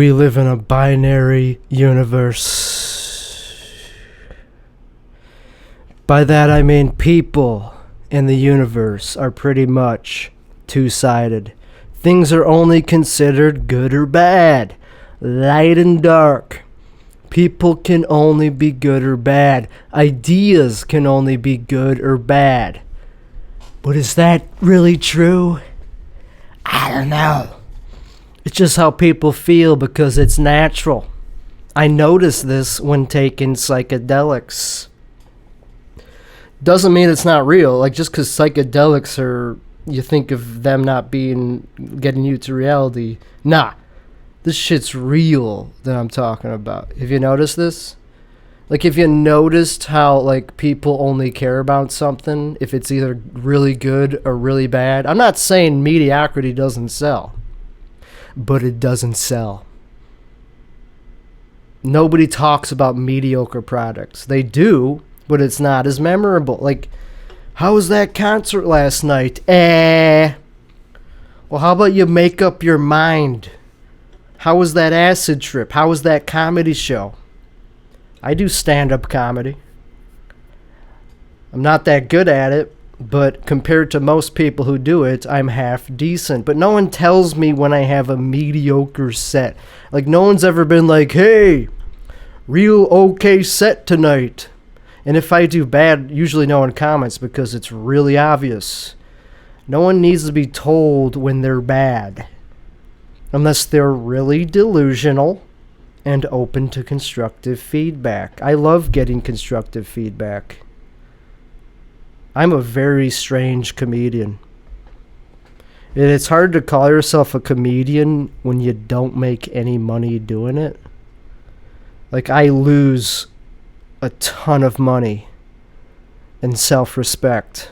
We live in a binary universe. By that I mean people in the universe are pretty much two-sided. Things are only considered good or bad, light and dark. People can only be good or bad. Ideas can only be good or bad. But is that really true? I don't know. It's just how people feel because it's natural. I noticed this when taking psychedelics. Doesn't mean it's not real. Like, just because psychedelics are, you think of them not being, getting you to reality. Nah, this shit's real that I'm talking about. Have you noticed this? Like, if you noticed how, like, people only care about something if it's either really good or really bad. I'm not saying mediocrity doesn't sell, but it doesn't sell. Nobody talks about mediocre products. They do, but it's not as memorable. Like, how was that concert last night? Well, how about you make up your mind? How was that acid trip? How was that comedy show? I do stand-up comedy. I'm not that good at it, but compared to most people who do it, I'm half decent. But no one tells me when I have a mediocre set. Like, no one's ever been like, hey, real okay set tonight. And if I do bad, usually no one comments because it's really obvious. No one needs to be told when they're bad, unless they're really delusional and open to constructive feedback. I love getting constructive feedback. I'm a very strange comedian. And it's hard to call yourself a comedian when you don't make any money doing it. Like, I lose a ton of money and self-respect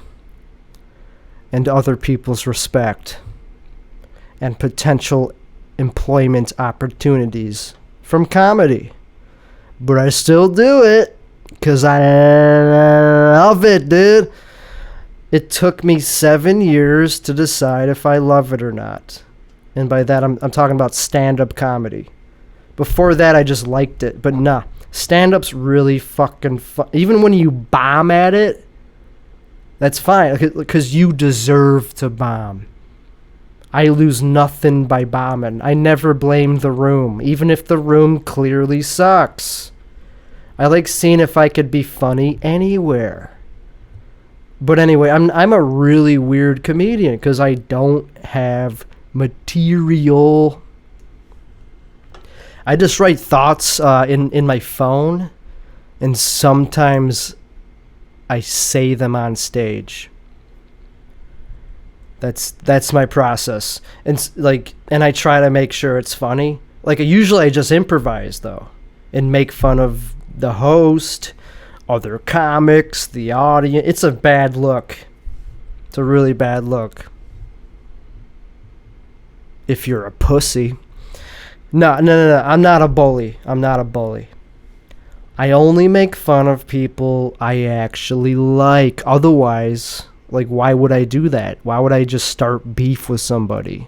and other people's respect and potential employment opportunities from comedy. But I still do it because I love it, dude. It took me 7 years to decide if I love it or not. And by that, I'm talking about stand-up comedy. Before that, I just liked it. But nah, stand-up's really fucking fun. Even when you bomb at it, that's fine. Because you deserve to bomb. I lose nothing by bombing. I never blame the room, even if the room clearly sucks. I like seeing if I could be funny anywhere. But anyway, I'm a really weird comedian because I don't have material. I just write thoughts in my phone, and sometimes I say them on stage. That's my process, and I try to make sure it's funny. Like, usually I just improvise though, and make fun of the host, other comics, the audience. It's a bad look. It's a really bad look. If you're a pussy. No. I'm not a bully. I only make fun of people I actually like. Otherwise, like, why would I do that? Why would I just start beef with somebody?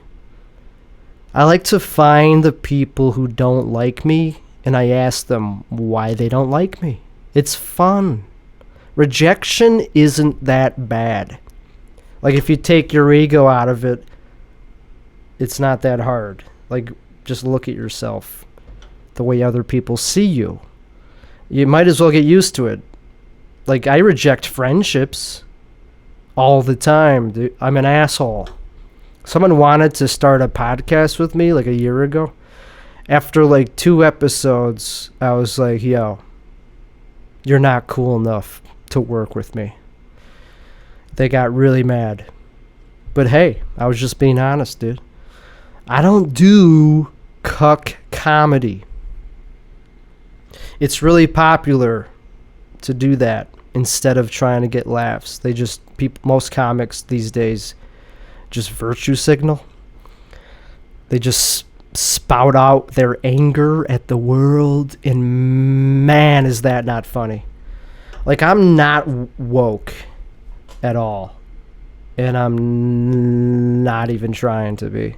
I like to find the people who don't like me, and I ask them why they don't like me. It's fun. Rejection isn't that bad. Like, if you take your ego out of it, it's not that hard. Like, just look at yourself the way other people see you. You might as well get used to it. Like, I reject friendships all the time, dude. I'm an asshole. Someone wanted to start a podcast with me like a year ago. After like 2 episodes, I was like, yo, you're not cool enough to work with me. They got really mad. But hey, I was just being honest, dude. I don't do cuck comedy. It's really popular to do that instead of trying to get laughs. Most comics these days just virtue signal. They just spout out their anger at the world, and man, is that not funny. Like, I'm not woke at all, and I'm not even trying to be.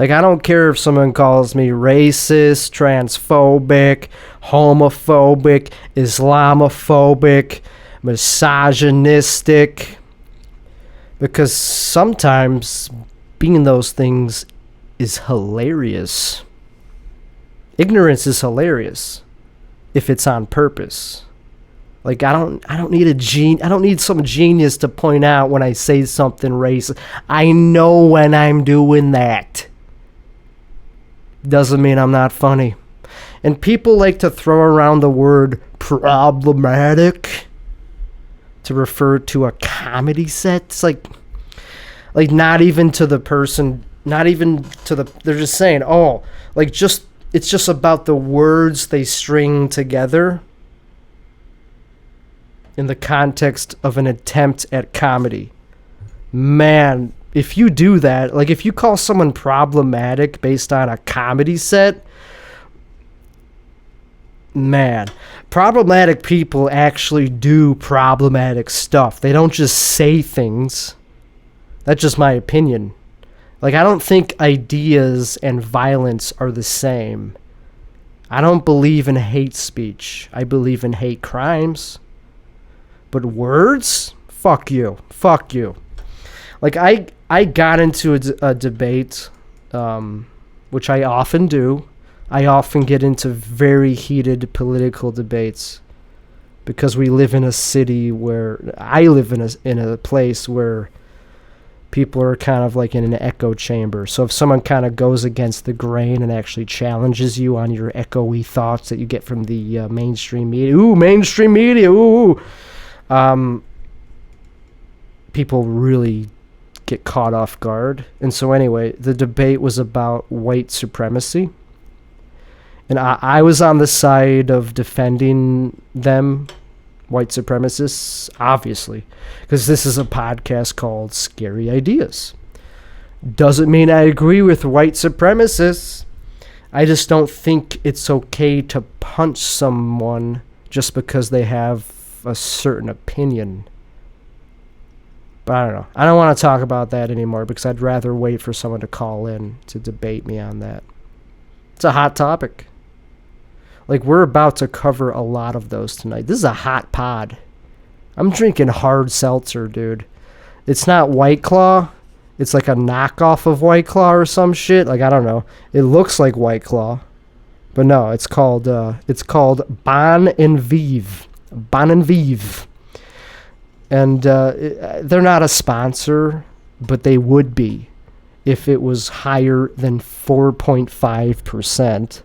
Like, I don't care if someone calls me racist, transphobic, homophobic, Islamophobic, misogynistic, because sometimes being those things is hilarious. Ignorance is hilarious if it's on purpose. Like, I don't need some genius to point out when I say something racist. I know when I'm doing that. Doesn't mean I'm not funny. And people like to throw around the word problematic to refer to a comedy set. It's like not even to the person, not even to the, they're just saying, oh, like it's just about the words they string together in the context of an attempt at comedy. Man, if you do that, like if you call someone problematic based on a comedy set, man, problematic people actually do problematic stuff. They don't just say things. That's just my opinion. Like, I don't think ideas and violence are the same. I don't believe in hate speech. I believe in hate crimes. But words? Fuck you. Fuck you. Like, I got into a debate, which I often do. I often get into very heated political debates because we live in a city where I live in a place where people are kind of like in an echo chamber. So if someone kind of goes against the grain and actually challenges you on your echoey thoughts that you get from the mainstream media, people really get caught off guard. And so anyway, the debate was about white supremacy. And I was on the side of defending them, white supremacists, obviously, because this is a podcast called Scary Ideas. Doesn't mean I agree with white supremacists. I just don't think it's okay to punch someone just because they have a certain opinion. But I don't know. I don't want to talk about that anymore because I'd rather wait for someone to call in to debate me on that. It's a hot topic. Like, we're about to cover a lot of those tonight. This is a hot pod. I'm drinking hard seltzer, dude. It's not White Claw. It's like a knockoff of White Claw or some shit. Like, I don't know. It looks like White Claw. But no, it's called Bon and Vive. Bon and Vive. And they're not a sponsor, but they would be if it was higher than 4.5%.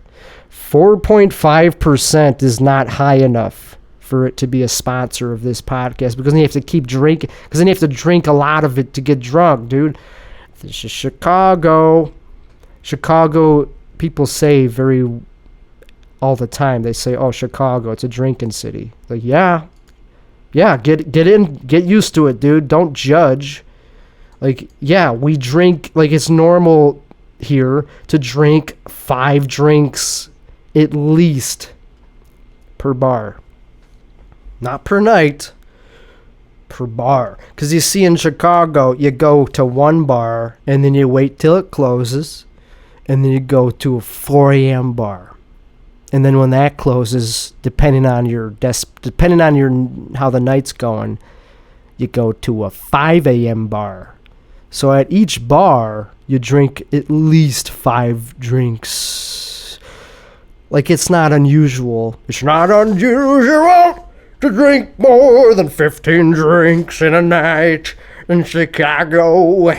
4.5% is not high enough for it to be a sponsor of this podcast because then you have to keep drinking, because then you have to drink a lot of it to get drunk, dude. This is Chicago. Chicago, people say all the time, they say, oh, Chicago, it's a drinking city. Like, yeah, get used to it, dude. Don't judge. Like, yeah, we drink, like, it's normal here to drink 5 drinks at least per bar. Not per night, per bar. Because you see, in Chicago, you go to one bar and then you wait till it closes and then you go to a 4 a.m. bar. And then when that closes, depending on how the night's going, you go to a 5 a.m. bar. So at each bar, you drink at least 5 drinks. Like, it's not unusual. It's not unusual to drink more than 15 drinks in a night in Chicago.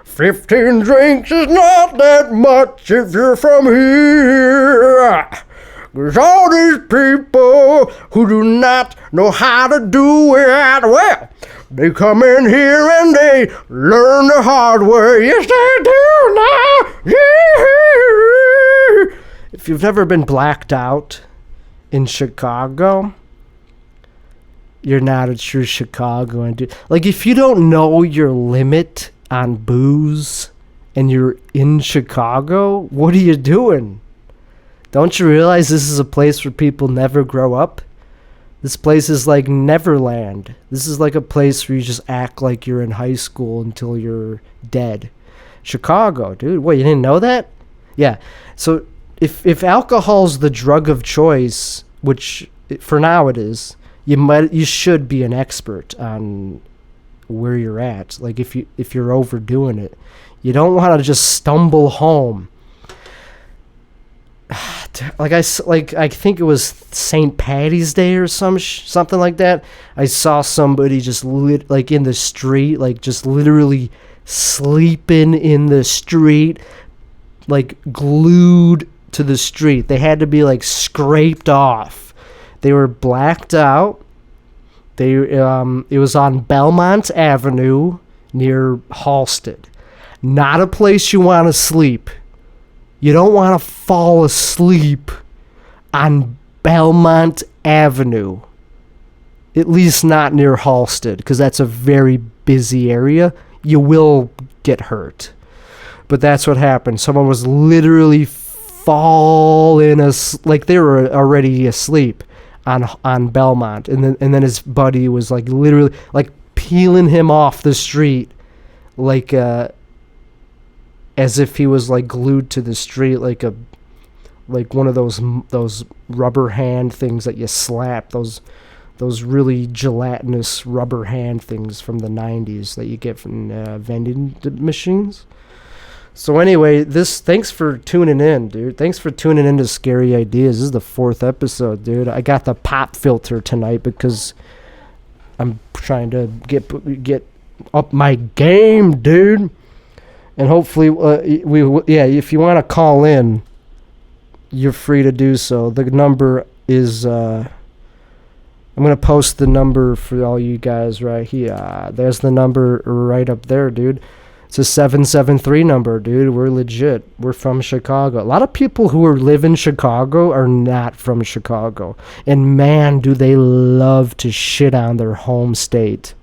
15 drinks is not that much if you're from here. There's all these people who do not know how to do it well. They come in here and they learn the hard way. Yes, they do now. Yeah. If you've never been blacked out in Chicago, you're not a true Chicagoan, dude. Like, if you don't know your limit on booze and you're in Chicago, what are you doing? Don't you realize this is a place where people never grow up? This place is like Neverland. This is like a place where you just act like you're in high school until you're dead. Chicago, dude. What, you didn't know that? Yeah. So if alcohol's the drug of choice, which for now it is, you should be an expert on where you're at. Like if you're overdoing it, you don't want to just stumble home. I think it was St. Patty's Day or something like that. I saw somebody just in the street, like just literally sleeping in the street, like glued to the street. They had to be like scraped off. They were blacked out. It was on Belmont Avenue near Halsted. Not a place you want to sleep. You don't want to fall asleep on Belmont Avenue. At least not near Halsted, because that's a very busy area. You will get hurt. But that's what happened. Someone was literally like they were already asleep on Belmont, and then his buddy was like literally like peeling him off the street, like as if he was like glued to the street, like one of those rubber hand things that you slap, those really gelatinous rubber hand things from the 90s that you get from vending machines. So anyway, thanks for tuning in, dude. Thanks for tuning in to Scary Ideas. This is the 4th episode, dude. I got the pop filter tonight because I'm trying to get up my game, dude. And hopefully, if you want to call in, you're free to do so. The number is, I'm going to post the number for all you guys right here. There's the number right up there, dude. It's a 773 number, dude. We're legit. We're from Chicago. A lot of people who live in Chicago are not from Chicago. And man, do they love to shit on their home state.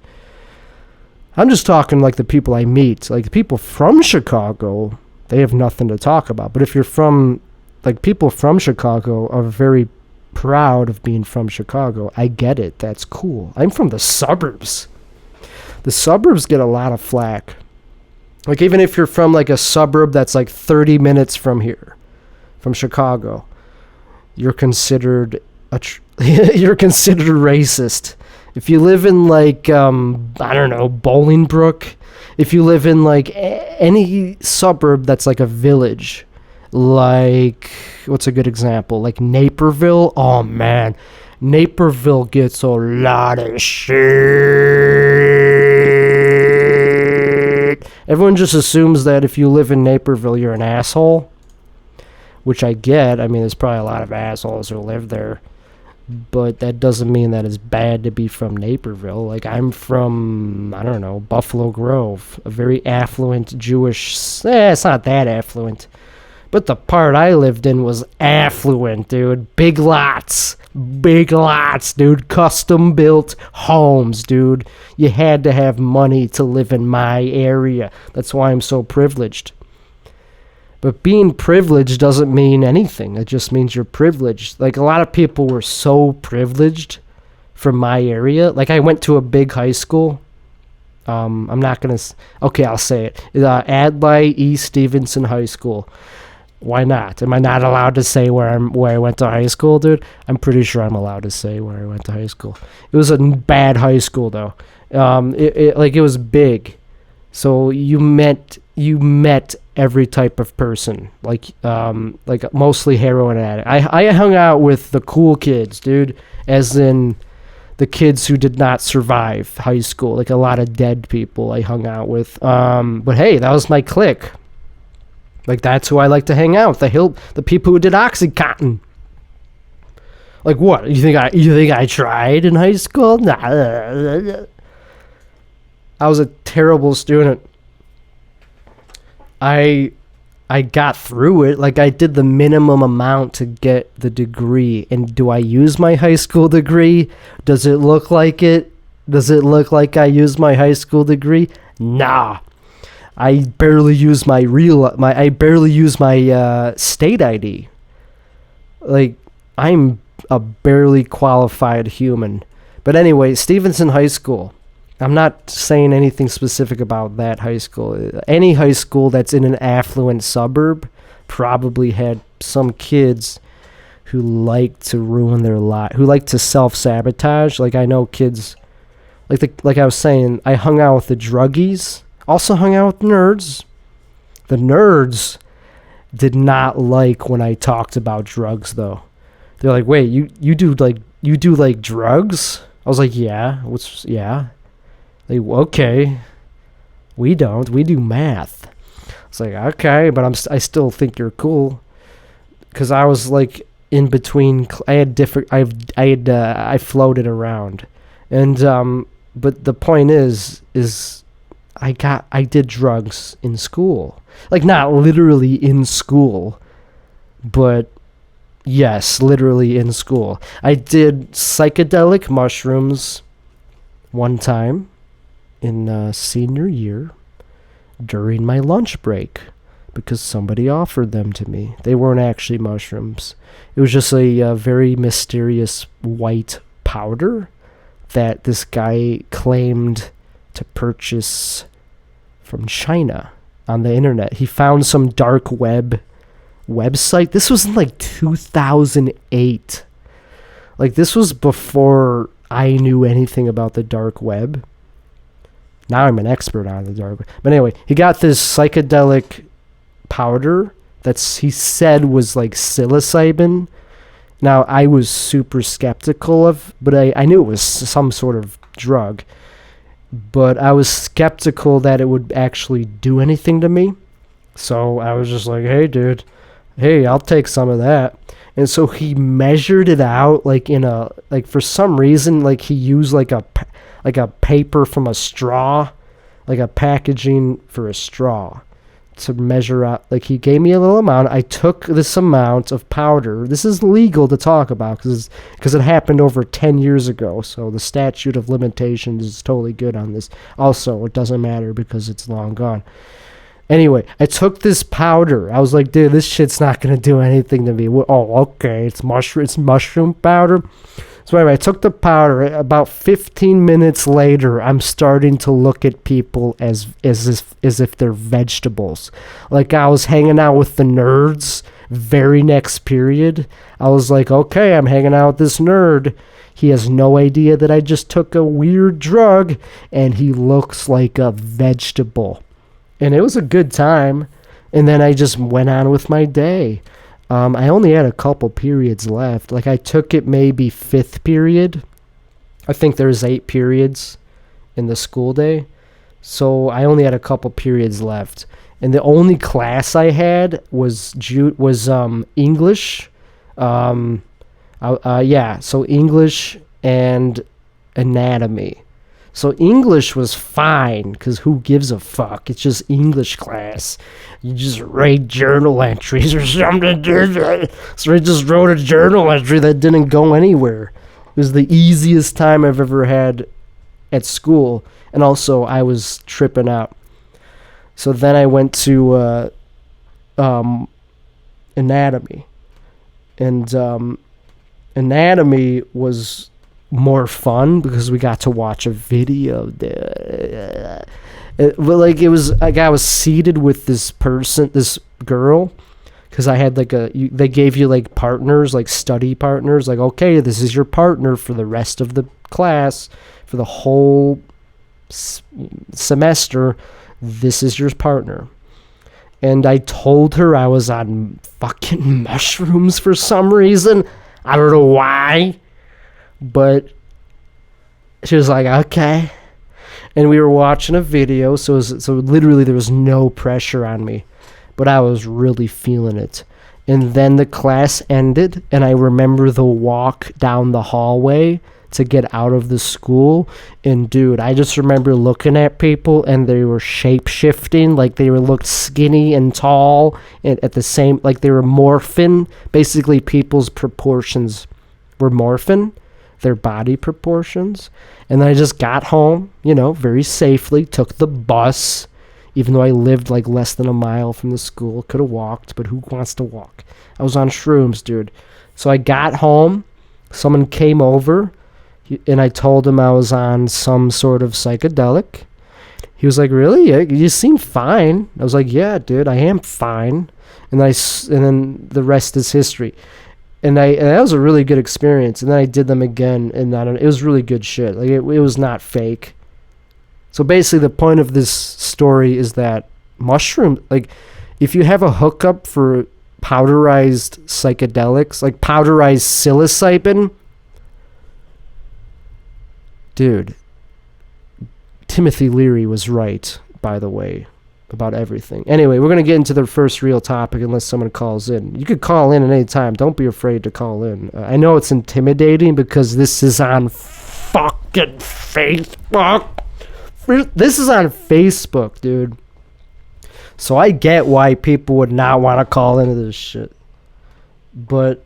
I'm just talking like the people I meet. Like the people from Chicago, they have nothing to talk about. But if you're from, like people from Chicago are very proud of being from Chicago. I get it. That's cool. I'm from the suburbs. The suburbs get a lot of flack. Like even if you're from like a suburb that's like 30 minutes from here, from Chicago, you're considered you're considered racist. If you live in like I don't know, Bolingbrook, if you live in like any suburb that's like a village, like what's a good example? Like Naperville. Oh man, Naperville gets a lot of shit. Everyone just assumes that if you live in Naperville, you're an asshole, which I get. I mean, there's probably a lot of assholes who live there, but that doesn't mean that it's bad to be from Naperville. Like, I'm from, I don't know, Buffalo Grove, a very affluent Jewish, it's not that affluent, but the part I lived in was affluent, dude. Big lots, dude. Custom built homes, dude. You had to have money to live in my area. That's why I'm so privileged. But being privileged doesn't mean anything. It just means you're privileged. Like, a lot of people were so privileged from my area. Like, I went to a big high school. I'm not going to... Okay, I'll say it. Adlai E. Stevenson High School. Why not? Am I not allowed to say where I went to high school, dude? I'm pretty sure I'm allowed to say where I went to high school. It was a bad high school, though. It was big. So you met every type of person, like mostly heroin addict. I hung out with the cool kids, dude, as in the kids who did not survive high school, like a lot of dead people I hung out with. But hey, that was my clique. Like, that's who I like to hang out with, the people who did Oxycontin. Like, what? You think I tried in high school? Nah. I was a terrible student. I got through it. Like, I did the minimum amount to get the degree. And do I use my high school degree? Does it look like it? Does it look like I used my high school degree? Nah. I barely use my state ID. Like, I'm a barely qualified human. But anyway, Stevenson High School. I'm not saying anything specific about that high school. Any high school that's in an affluent suburb probably had some kids who like to ruin their life, who like to self-sabotage. Like, I know kids, like I was saying, I hung out with the druggies, also hung out with nerds. The nerds did not like when I talked about drugs, though. They're like, wait, you do drugs? I was like, yeah. Yeah. Like, okay. We don't. We do math. It's like, okay, but I still think you're cool. Because I was like in between. I floated around. And, but the point is I did drugs in school. Like, not literally in school, but yes, literally in school. I did psychedelic mushrooms one time in senior year during my lunch break because somebody offered them to me. They weren't actually mushrooms. It was just a very mysterious white powder that this guy claimed to purchase from China on the internet. He found some dark web website. This was in like 2008. Like, this was before I knew anything about the dark web. Now I'm an expert on the dark web. But anyway, he got this psychedelic powder he said was like psilocybin. Now, I was super skeptical but I knew it was some sort of drug. But I was skeptical that it would actually do anything to me. So I was just like, hey, dude, I'll take some of that. And so he measured it out for some reason, like he used like a paper from a straw, like a packaging for a straw to measure out. Like, he gave me a little amount. I took this amount of powder. This is legal to talk about because it happened over 10 years ago. So the statute of limitations is totally good on this. Also, it doesn't matter because it's long gone. Anyway, I took this powder. I was like, dude, this shit's not going to do anything to me. Oh, okay. It's mushroom powder. So anyway, I took the powder. About 15 minutes later, I'm starting to look at people as if they're vegetables. Like, I was hanging out with the nerds very next period. I was like, okay, I'm hanging out with this nerd. He has no idea that I just took a weird drug, and he looks like a vegetable. And it was a good time. And then I just went on with my day. I only had a couple periods left. Like, I took it maybe 5th period. I think there's 8 periods in the school day. So I only had a couple periods left. And the only class I had was English. So English and anatomy. So English was fine, because who gives a fuck? It's just English class. You just write journal entries or something. So I just wrote a journal entry that didn't go anywhere. It was the easiest time I've ever had at school. And also, I was tripping out. So then I went to anatomy. And anatomy was more fun because we got to watch a video. It was like I was seated with this girl, because I had they gave you like partners, like study partners. Like, okay, this is your partner for the rest of the class, for the whole semester. This is your partner. And I told her I was on fucking mushrooms for some reason. I don't know why. But she was like, okay. And we were watching a video, so literally there was no pressure on me. But I was really feeling it. And then the class ended, and I remember the walk down the hallway to get out of the school. And dude, I just remember looking at people, and they were shape-shifting. Like, they looked skinny and tall, and at the same, like they were morphing. Basically, people's proportions were morphing. Their body proportions. And then I just got home, very safely, took the bus, even though I lived like less than a mile from the school. Could have walked, but who wants to walk? I was on shrooms, dude. So I got home, someone came over, And I told him I was on some sort of psychedelic. He was like, "Really? Yeah, you seem fine." I was like, "Yeah, dude, I am fine." And then the rest is history. And that was a really good experience. And then I did them again, and it was really good shit. Like it was not fake. So basically, the point of this story is that mushroom, like, if you have a hookup for powderized psychedelics, like powderized psilocybin, dude, Timothy Leary was right, by the way, about everything. Anyway, we're going to get into the first real topic unless someone calls in. You could call in at any time. Don't be afraid to call in. I know it's intimidating because this is on fucking Facebook. This is on Facebook, dude. So I get why people would not want to call into this shit. But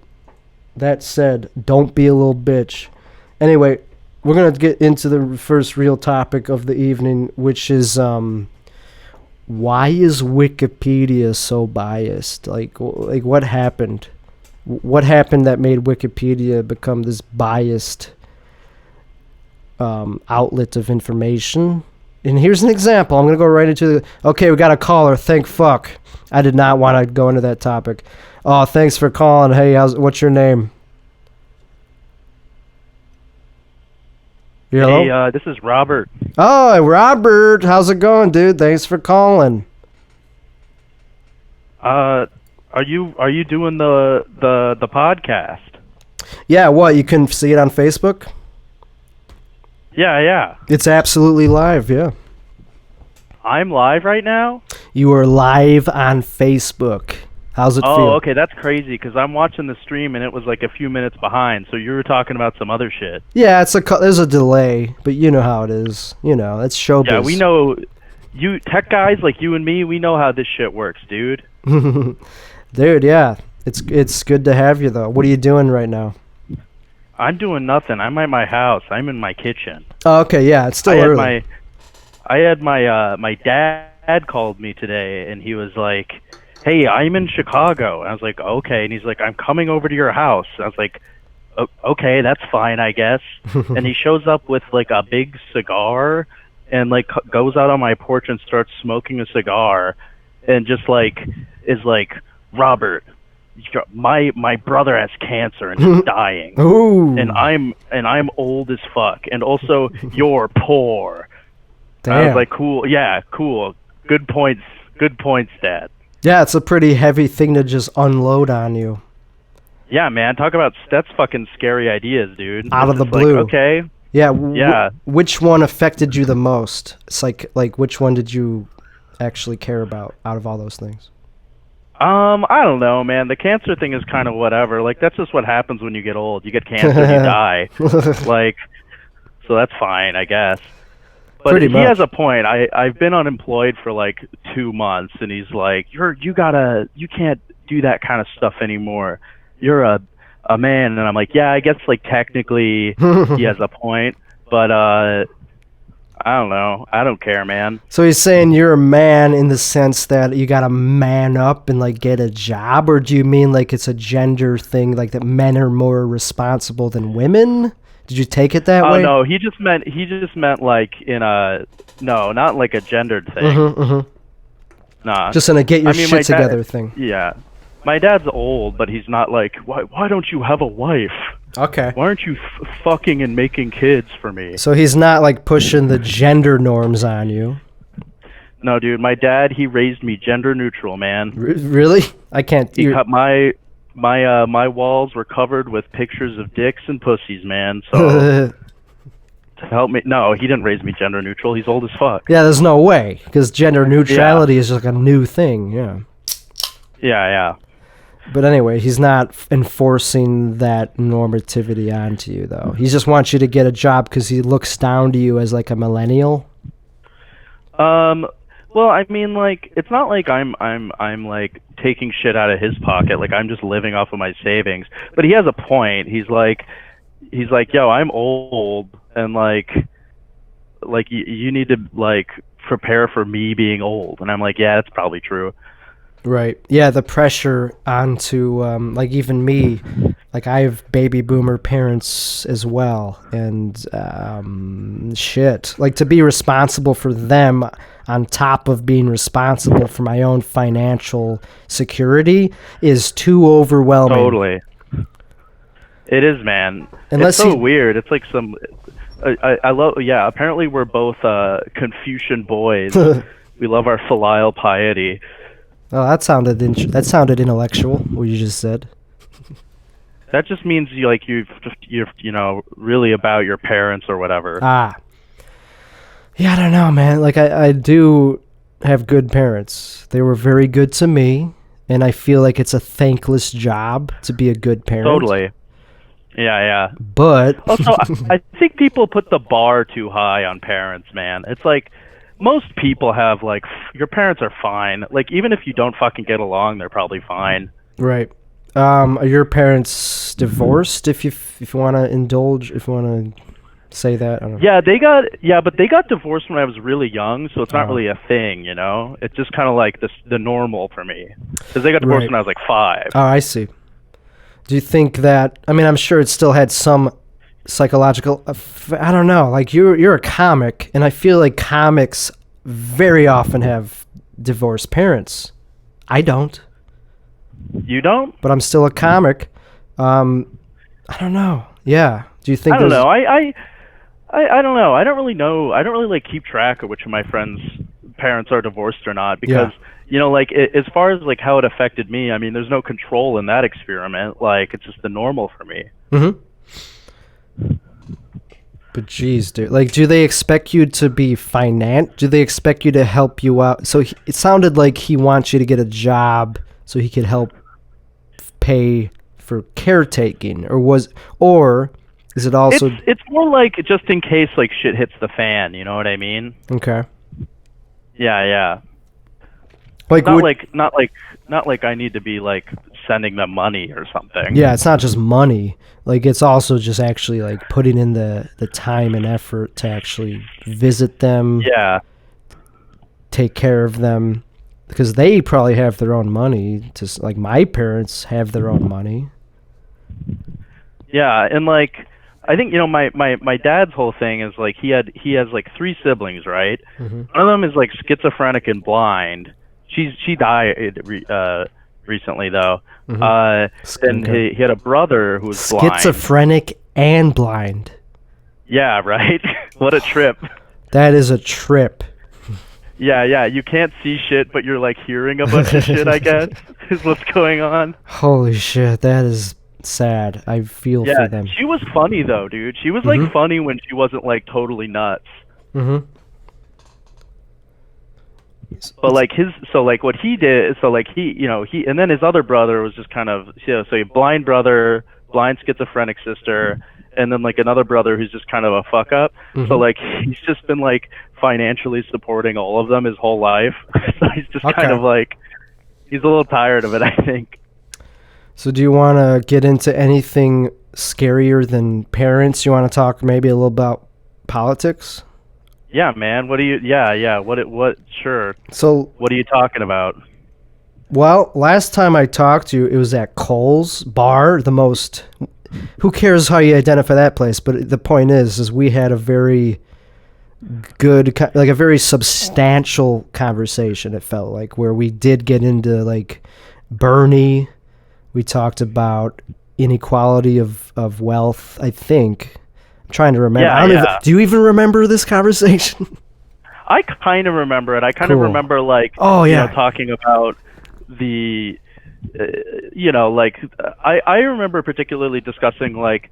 that said, don't be a little bitch. Anyway, we're going to get into the first real topic of the evening, which is why is Wikipedia so biased? Like what happened? What happened that made Wikipedia become this biased outlet of information? And here's an example. I'm going to go right into the... Okay, we got a caller. Thank fuck. I did not want to go into that topic. Oh, thanks for calling. Hey, what's your name? Hey, this is Robert. Oh, Robert. How's it going, dude? Thanks for calling. Are you doing the podcast? Yeah, what? You can see it on Facebook? Yeah. It's absolutely live, yeah. I'm live right now? You are live on Facebook. How's it feel? Oh, okay, that's crazy, because I'm watching the stream and it was like a few minutes behind, so you were talking about some other shit. Yeah, there's a delay, but you know how it is. You know, it's showbiz. Yeah, we know, you tech guys like you and me, we know how this shit works, dude. Dude, yeah. It's good to have you, though. What are you doing right now? I'm doing nothing. I'm at my house. I'm in my kitchen. Oh, okay, yeah, it's still early. My dad called me today, and he was like, "Hey, I'm in Chicago." And I was like, "Okay." And he's like, "I'm coming over to your house." And I was like, "Okay, that's fine, I guess." And he shows up with like a big cigar, and like goes out on my porch and starts smoking a cigar, and just like is like, "Robert, my brother has cancer and he's dying. Ooh. And I'm old as fuck, and also you're poor." Damn. I was like, "Cool, yeah, cool, good points, Dad." Yeah, it's a pretty heavy thing to just unload on you. Yeah, man, that's fucking scary ideas, dude. Out of the blue. Like, okay. Yeah. Yeah. Which one affected you the most? It's like which one did you actually care about out of all those things? I don't know, man. The cancer thing is kind of whatever. Like, that's just what happens when you get old. You get cancer, you die. Like, so that's fine, I guess. But Pretty he much. has a point. I've been unemployed for like 2 months, and he's like, you can't do that kind of stuff anymore. You're a man. And I'm like, yeah, I guess like technically he has a point, but I don't know. I don't care, man. So he's saying you're a man in the sense that you gotta man up and like get a job, or do you mean like it's a gender thing, like that men are more responsible than women? Did you take it that way? Oh no, he just meant like in a not like a gendered thing. Nah, just in a get your shit together thing. Yeah, my dad's old, but he's not like, why don't you have a wife? Okay. Why aren't you fucking and making kids for me? So he's not like pushing the gender norms on you. No, dude, my dad, he raised me gender neutral, man. Really? I can't. He cut my walls were covered with pictures of dicks and pussies, man. So to help me, no, he didn't raise me gender neutral. He's old as fuck. Yeah, there's no way, because gender neutrality is like a new thing. Yeah. Yeah. But anyway, he's not enforcing that normativity onto you, though. He just wants you to get a job because he looks down to you as like a millennial. Well, I mean, like, it's not like I'm like taking shit out of his pocket. Like, I'm just living off of my savings. But he has a point. He's like, yo, I'm old, and like you need to like prepare for me being old. And I'm like, yeah, that's probably true. Right. Yeah, the pressure onto like even me, like I have baby boomer parents as well, and shit, like to be responsible for them on top of being responsible for my own financial security is too overwhelming. Totally. It is, man. It's Unless so he, weird. It's like some. I love. Yeah. Apparently, we're both Confucian boys. oh, We love our filial piety. that sounded intellectual. What you just said. That just means you're really about your parents or whatever. Ah, yeah, I don't know, man. Like I do have good parents. They were very good to me, and I feel like it's a thankless job to be a good parent. Totally. Yeah, yeah. But Also, I think people put the bar too high on parents, man. It's like most people have like your parents are fine. Like even if you don't fucking get along, they're probably fine. right. Are your parents divorced? If you want to indulge, if you want to say that, I don't know. But they got divorced when I was really young, so it's not Uh, really a thing, you know. It's just kind of like the normal for me because they got divorced right. when I was like 5. Oh, I see. Do you think that? I mean, I'm sure it still had some psychological. I don't know. Like you're a comic, and I feel like comics very often have divorced parents. I don't, You don't? but I'm still a comic. I don't know. Yeah. Do you think I don't there's? know. I don't know. I don't really know. I don't really like keep track of which of my friends' parents are divorced or not because Yeah. like as far as like how it affected me, I mean, there's no control in that experiment. Like it's just the normal for me. Mm-hmm. But geez, dude, like, do they expect you to be Do they expect you to help you out? So it sounded like he wants you to get a job so he could help pay for caretaking, or is it also It's more like just in case like shit hits the fan. You know what I mean? okay? Yeah, yeah. Like, Not would like not like not like I need to be like sending them money or something. yeah, it's not just money. Like, it's also just actually like putting in the time and effort to actually visit them, Yeah. take care of them, because they probably have their own money. Like my parents have their own money. Yeah, and like I think my dad's whole thing is like he has like 3 siblings, right? Hmm. One of them is like schizophrenic and blind. She died recently though. Hmm. Then he had a brother who was blind. Schizophrenic and blind. Yeah, right. What a trip. That is a trip. Yeah, yeah. You can't see shit, but you're like hearing a bunch of shit. I guess is what's going on. Holy shit, that is sad. I feel for Yeah, them. she was funny though, dude. She was like Mhm. funny when she wasn't like totally nuts. Mhm. But like what he did, so like he and then his other brother was just kind of so a blind brother, blind schizophrenic sister, and then like another brother who's just kind of a fuck up. So Mhm. like he's just been like financially supporting all of them his whole life. So he's just kind Okay. of like he's a little tired of it, I think. So do you want to get into anything scarier than parents? You want to talk maybe a little about politics? Yeah, man. What do you? Yeah, yeah. What? Sure. So, What are you talking about? well, last time I talked to you, it was at Cole's Bar, the most. Who cares how you identify that place? But the point is we had a very good, like a very substantial conversation. It felt like where we did get into like Bernie. We talked about inequality of wealth. I think. I'm trying to remember. Yeah, I don't even. yeah. Do you even remember this conversation? I kind of remember it. I kind Cool. of remember like Oh, yeah. talking about the like I remember particularly discussing like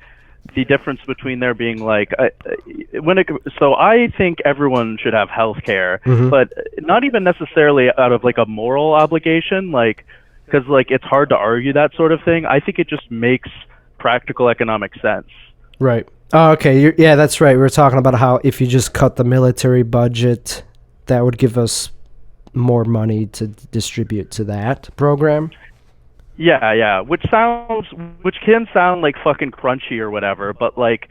the difference between there being like so I think everyone should have health care, Mhm. but not even necessarily out of like a moral obligation, like because like it's hard to argue that sort of thing. I think it just makes practical economic sense. Right. Oh, okay. Yeah, that's right. We were talking about how if you just cut the military budget, that would give us more money to distribute to that program. Yeah, yeah. Which can sound like fucking crunchy or whatever, but like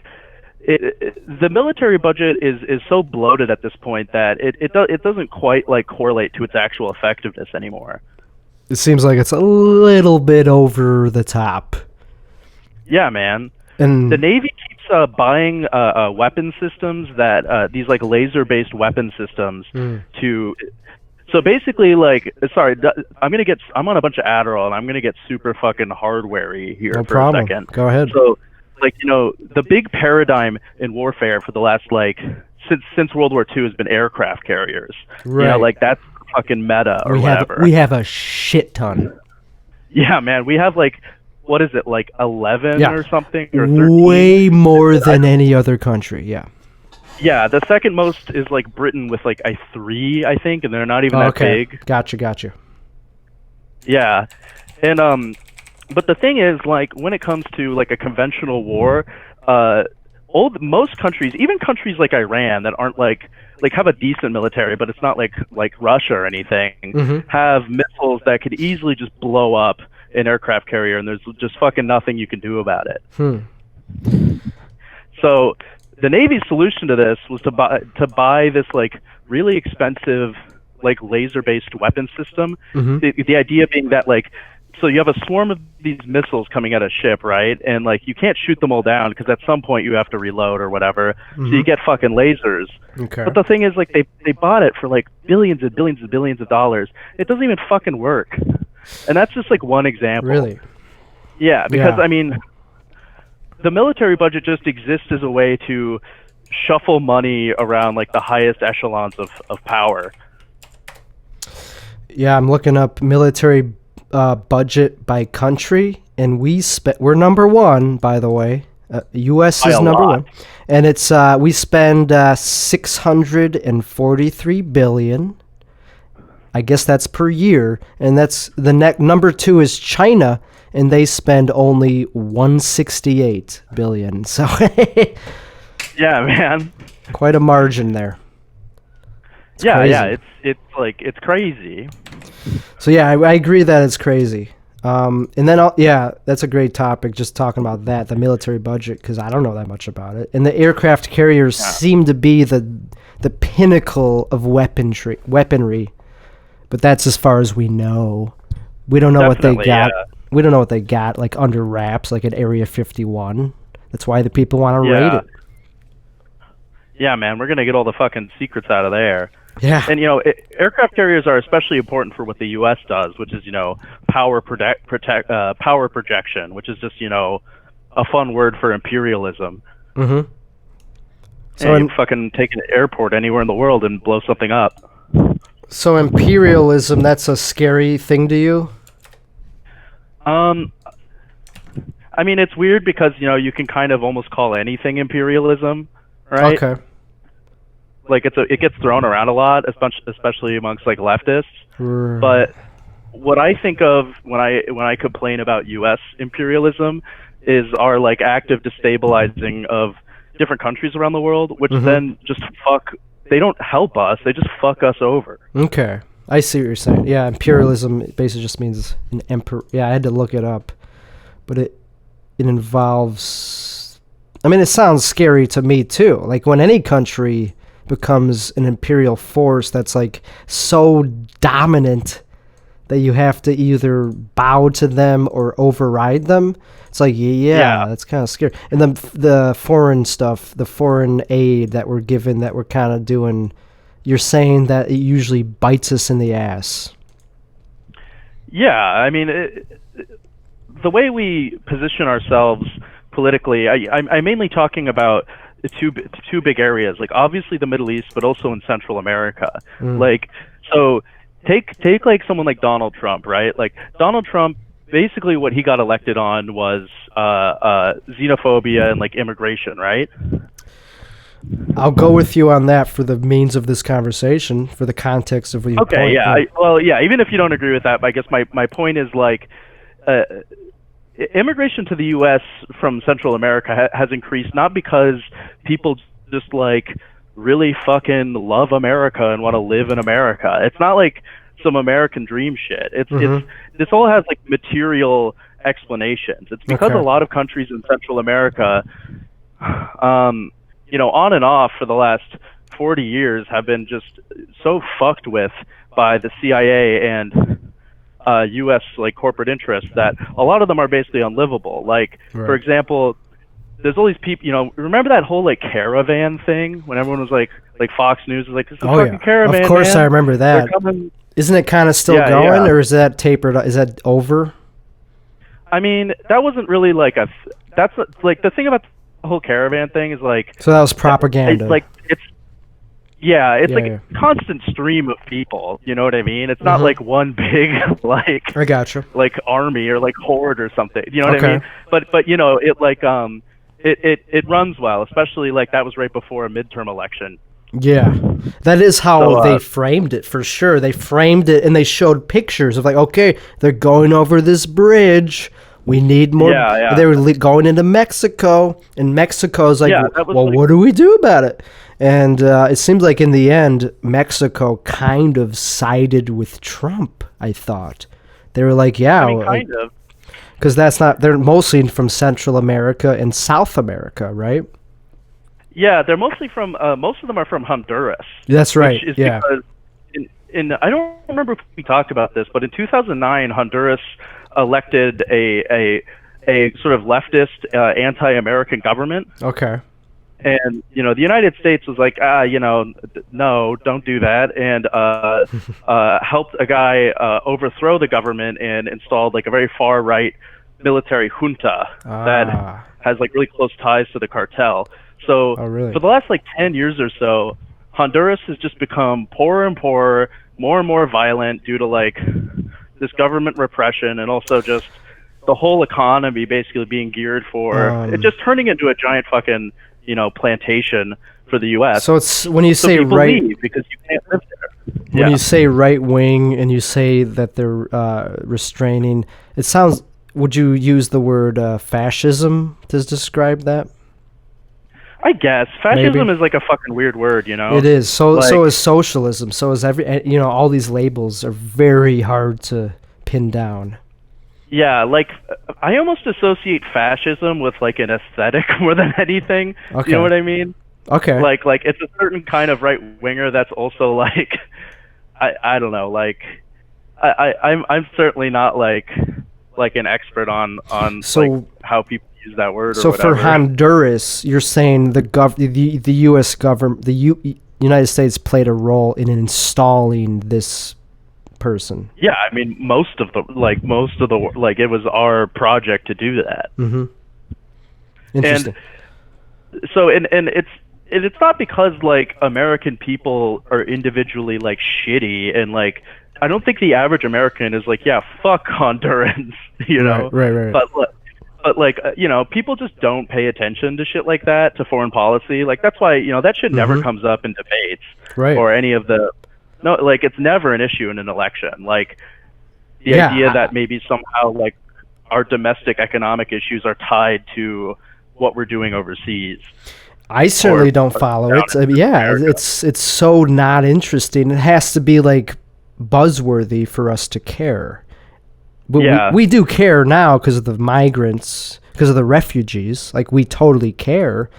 the military budget is so bloated at this point that it doesn't quite like correlate to its actual effectiveness anymore. It seems like it's a little bit over the top. Yeah, man. The And Navy keeps buying weapon systems that these like laser-based weapon systems to. So basically, like, sorry, I'm on a bunch of Adderall, and I'm gonna get super fucking hardware-y here no for a problem. second. Go ahead. So, like, the big paradigm in warfare for the last like since World War II has been aircraft carriers. Right. Like that's fucking meta or whatever. We have a shit ton. Yeah, man, we have like what is it, like 11 Yeah. or something, or 13? Way more than any other country. Yeah. Yeah, the second most is like Britain with like a 3, I think, and they're not even that Okay. big. Gotcha. Yeah, and but the thing is, like, when it comes to like a conventional war, most countries, even countries like Iran that aren't like have a decent military, but it's not like Russia or anything, have missiles that could easily just blow up an aircraft carrier, and there's just fucking nothing you can do about it. So the Navy's solution to this was to buy this like really expensive like laser-based weapon system. The idea being that like, so you have a swarm of these missiles coming at a ship, right? And like you can't shoot them all down because at some point you have to reload or whatever. So you get fucking lasers. Okay. But the thing is, like, they bought it for like billions and billions and billions of dollars. It doesn't even fucking work. And that's just like one example. Really? Yeah, because Yeah. I mean, the military budget just exists as a way to shuffle money around like the highest echelons of power. Yeah, I'm looking up military budget by country, and we're number one, by the way. U.S. By is a number lot. one, and it's we spend 643 billion. I guess that's per year, and that's the number 2 is China, and they spend only 168 billion. So Yeah, man. quite a margin there. It's crazy. It's crazy. So yeah, I agree that it's crazy. And then that's a great topic. Just talking about the military budget, because I don't know that much about it. And the aircraft carriers seem to be the pinnacle of weaponry, but that's as far as we know. We don't know what they got. Yeah. We don't know what they got like under wraps, like at Area 51. That's why the people want to raid it. Yeah, man, we're gonna get all the fucking secrets out of there. Yeah. And aircraft carriers are especially important for what the U.S. does, which is power projection, which is just a fun word for imperialism. So you fucking take an airport anywhere in the world and blow something up. So imperialism, that's a scary thing to you? I mean, it's weird because you can kind of almost call anything imperialism, right? Okay. Like it gets thrown around a lot, especially amongst like leftists. Right. But what I think of when I complain about U.S. imperialism is our like active destabilizing of different countries around the world, which then just they don't help us, they just fuck us over. Okay. I see what you're saying. Yeah, imperialism basically just means an emperor. Yeah, I had to look it up. But it involves, I mean, it sounds scary to me too. Like when any country becomes an imperial force that's like so dominant that you have to either bow to them or override them. It's like, yeah. That's kind of scary. And then the foreign stuff, the foreign aid that we're given, that we're kind of doing, you're saying that it usually bites us in the ass. Yeah, I mean, the way we position ourselves politically, I'm mainly talking about two big areas, like obviously the Middle East, but also in Central America. Like, so take like someone like Donald Trump, right? Like Donald Trump, basically what he got elected on was xenophobia and like immigration, right? I'll go with you on that for the means of this conversation, for the context of what you Okay, even if you don't agree with that, I guess my point is like immigration to the U.S. from Central America has increased not because people just like really fucking love America and want to live in America. It's not like some American dream shit. It's this all has like material explanations. It's because a lot of countries in Central America, on and off for the last 40 years have been just so fucked with by the CIA and U.S. like corporate interests that a lot of them are basically unlivable. Like, for example, there's all these people. Remember that whole like caravan thing when everyone was like Fox News was like, "This is a fucking caravan." Of course, man. I remember that. Isn't it kind of still going, or is that tapered? Is that over? I mean, that wasn't really like that's like the thing about the whole caravan thing is like. So that was propaganda. It's like a constant stream of people. You know what I mean? It's not like one big like. I gotcha. Like army or like horde or something. You know what I mean? But it like it runs well, especially like that was right before a midterm election. Yeah, that is how they framed it for sure. They framed it and they showed pictures of like, okay, they're going over this bridge. We need more. Yeah. They were going into Mexico, and Mexico's like, well, what do we do about it? And it seems like in the end, Mexico kind of sided with Trump. I thought they were like, kind of, because they're mostly from Central America and South America, right? Yeah, they're mostly from. Most of them are from Honduras. That's right. Which is because I don't remember if we talked about this, but in 2009, Honduras elected a sort of leftist, anti-American government. Okay. And the United States was like, no, don't do that, and helped a guy overthrow the government and installed like a very far right military junta that has like really close ties to the cartel. So for the last like 10 years or so, Honduras has just become poorer and poorer, more and more violent due to like this government repression, and also just the whole economy basically being geared for it just turning into a giant fucking plantation for the U.S. So it's when you say right, leave because you can't live there. When you say right wing and you say that they're restraining, it sounds. Would you use the word fascism to describe that? I guess fascism is like a fucking weird word, It is. So is socialism. So is all these labels are very hard to pin down. Yeah, like I almost associate fascism with like an aesthetic more than anything. Okay. You know what I mean? Okay. Like it's a certain kind of right winger that's also like I don't know, like I'm certainly not like an expert on like how people use that word or whatever. So for Honduras, you're saying the U.S. government, United States played a role in installing this person. Yeah, I mean most of the it was our project to do that. Mm-hmm. Interesting. And so and it's not because like American people are individually like shitty, and like I don't think the average American is like, yeah, fuck Hondurans, Right. But like people just don't pay attention to shit like that, to foreign policy. Like that's why that shit never comes up in debates or any of the. No, like it's never an issue in an election. Like the idea that maybe somehow like our domestic economic issues are tied to what we're doing overseas. I certainly don't follow it. It's so not interesting. It has to be like buzzworthy for us to care. But we do care now because of the migrants, because of the refugees. Like we totally care.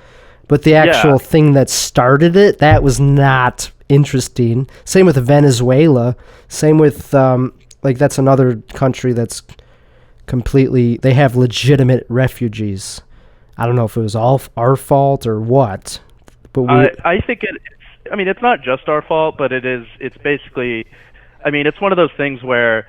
But the actual thing that started it, that was not interesting. Same with Venezuela. Same with that's another country that's completely. They have legitimate refugees. I don't know if it was all our fault or what. But I think it's. I mean, it's not just our fault, but it is. It's basically. I mean, it's one of those things where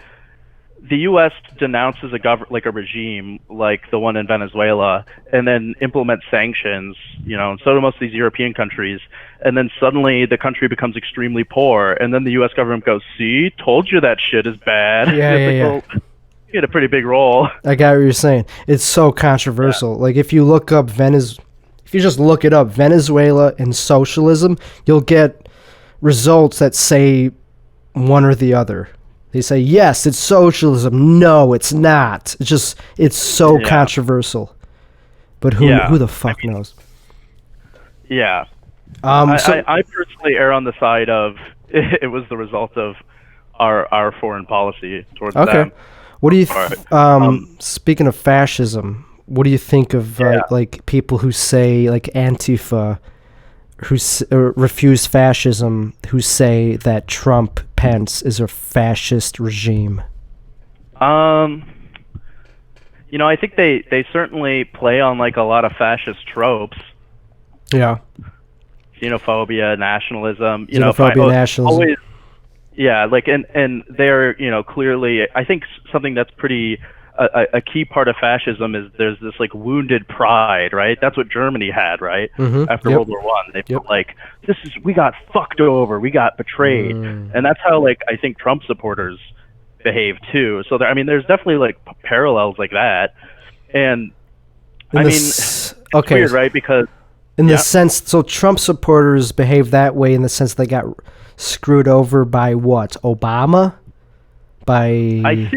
the U.S. denounces a regime like the one in Venezuela, and then implements sanctions, and so do most of these European countries, and then suddenly the country becomes extremely poor, and then the U.S. government goes, "See, told you that shit is bad." Yeah. You had a pretty big role. I got what you're saying. It's so controversial. Like if you look up if you just look it up, Venezuela and socialism, you'll get results that say one or the other. They say, yes, it's socialism. No, it's not. It's so controversial. But who the fuck knows? Yeah. I personally err on the side of it was the result of our foreign policy towards them. What do you speaking of fascism, what do you think of like people who say like Antifa, who refuse fascism, who say that Trump Pence is a fascist regime? Um, I think they certainly play on like a lot of fascist tropes, Yeah. xenophobia, nationalism. Xenophobia, nationalism. Always, yeah, like and they're clearly. I think something that's pretty a key part of fascism is there's this like wounded pride, right? That's what Germany had, right? After Yep. World War One, they Yep. felt like we got fucked over, we got betrayed, and that's how like I think Trump supporters behave too. So I mean, there's definitely like parallels like that, and I mean, it's weird, right? Because in the sense, so Trump supporters behave that way in the sense they got screwed over by what? Obama? I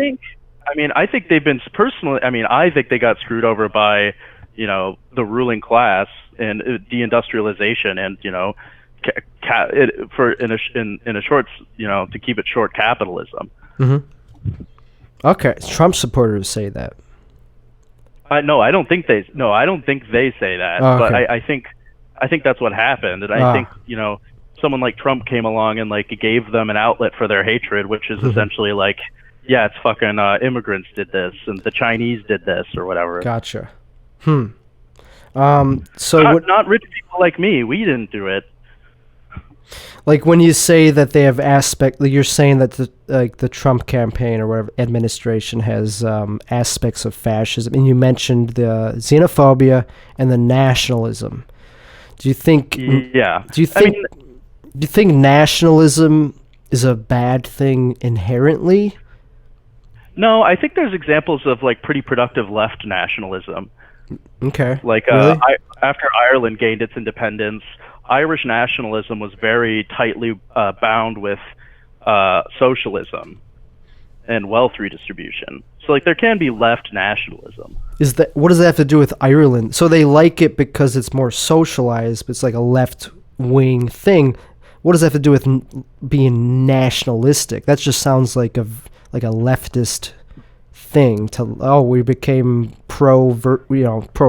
think they've been personally. I mean, I think they got screwed over by, the ruling class and deindustrialization, and in a short, to keep it short, capitalism. Okay, Trump supporters say that. No, I don't think they. No, I don't think they say that. Oh, but okay. I think that's what happened, and I think someone like Trump came along and like gave them an outlet for their hatred, which is essentially like, yeah, it's fucking immigrants did this and the Chinese did this or whatever. Gotcha. So not rich people like me. We didn't do it. like when you say that they have you're saying that the Trump campaign or whatever administration has aspects of fascism, and you mentioned the xenophobia and the nationalism. Do you think? Yeah. Do you think nationalism is a bad thing inherently? No, I think there's examples of like pretty productive left nationalism. Okay. Like really? after Ireland gained its independence, Irish nationalism was very tightly bound with socialism and wealth redistribution. So like there can be left nationalism. What does that have to do with Ireland? So they like it because it's more socialized, but it's like a left wing thing. What does that have to do with being nationalistic? That just sounds like a leftist thing we became pro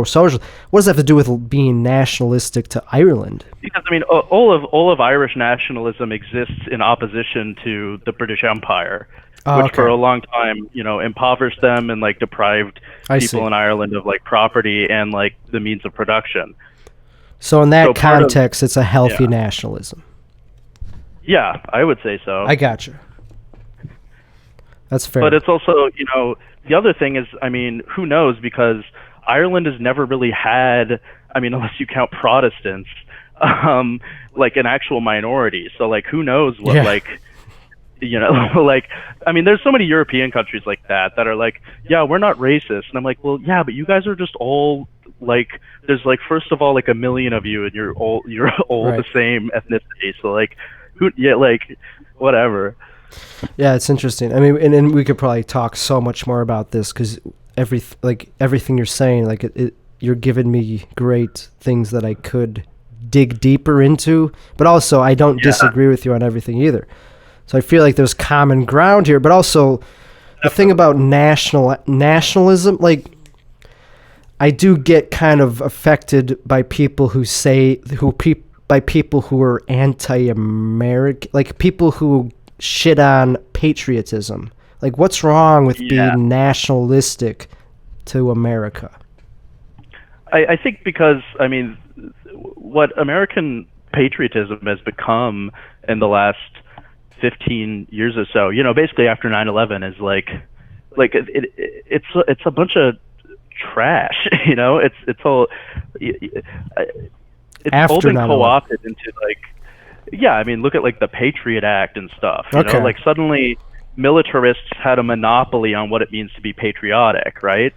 social. What does that have to do with being nationalistic to Ireland? Because I mean, all of Irish nationalism exists in opposition to the British Empire, which for a long time, impoverished them and like deprived people in Ireland of like property and like the means of production. So in that context, it's a healthy nationalism. Yeah, I would say so. I gotcha. That's fair. But it's also, the other thing is, I mean, who knows? Because Ireland has never really had, I mean, unless you count Protestants, like an actual minority. So, like, who knows what, like, like, I mean, there's so many European countries like that are like, yeah, we're not racist. And I'm like, well, yeah, but you guys are just all, like, there's, like, first of all, like, a million of you, and you're all right. The same ethnicity. So, like, whatever. Yeah, it's interesting. I mean, and we could probably talk so much more about this because everything you're saying, like you're giving me great things that I could dig deeper into. But also, I don't disagree with you on everything either. So I feel like there's common ground here. But also, the thing about nationalism, like I do get kind of affected by people who by people who are anti-American, like people who shit on patriotism. Like, what's wrong with being nationalistic to America? I think because, I mean, what American patriotism has become in the last 15 years or so, basically after 9/11 is like it's a bunch of trash, it's all it's all been co-opted into like, yeah, I mean, look at like the Patriot Act and stuff. You know, like suddenly militarists had a monopoly on what it means to be patriotic, right?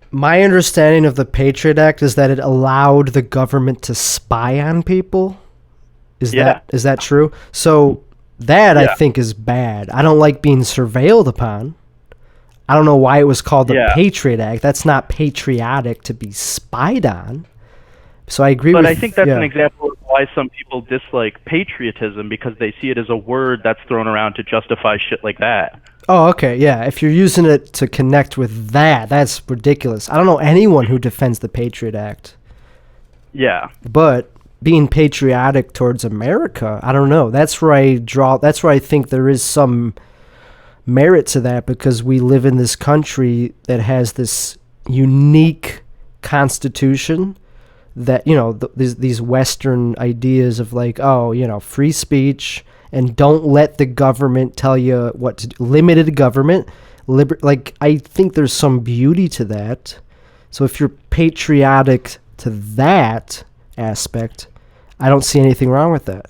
My understanding of the Patriot Act is that it allowed the government to spy on people. Is that true? So that I think is bad. I don't like being surveilled upon. I don't know why it was called the Patriot Act. That's not patriotic to be spied on. So I agree with... But I think that's an example of why some people dislike patriotism, because they see it as a word that's thrown around to justify shit like that. Oh, okay, yeah. If you're using it to connect with that, that's ridiculous. I don't know anyone who defends the Patriot Act. Yeah. But being patriotic towards America, I don't know. That's where I think there is some merit to that because we live in this country that has this unique constitution that, you know, these Western ideas of like, oh, you know, free speech and don't let the government tell you what to do. Limited government. Like, I think there's some beauty to that. So if you're patriotic to that aspect, I don't see anything wrong with that.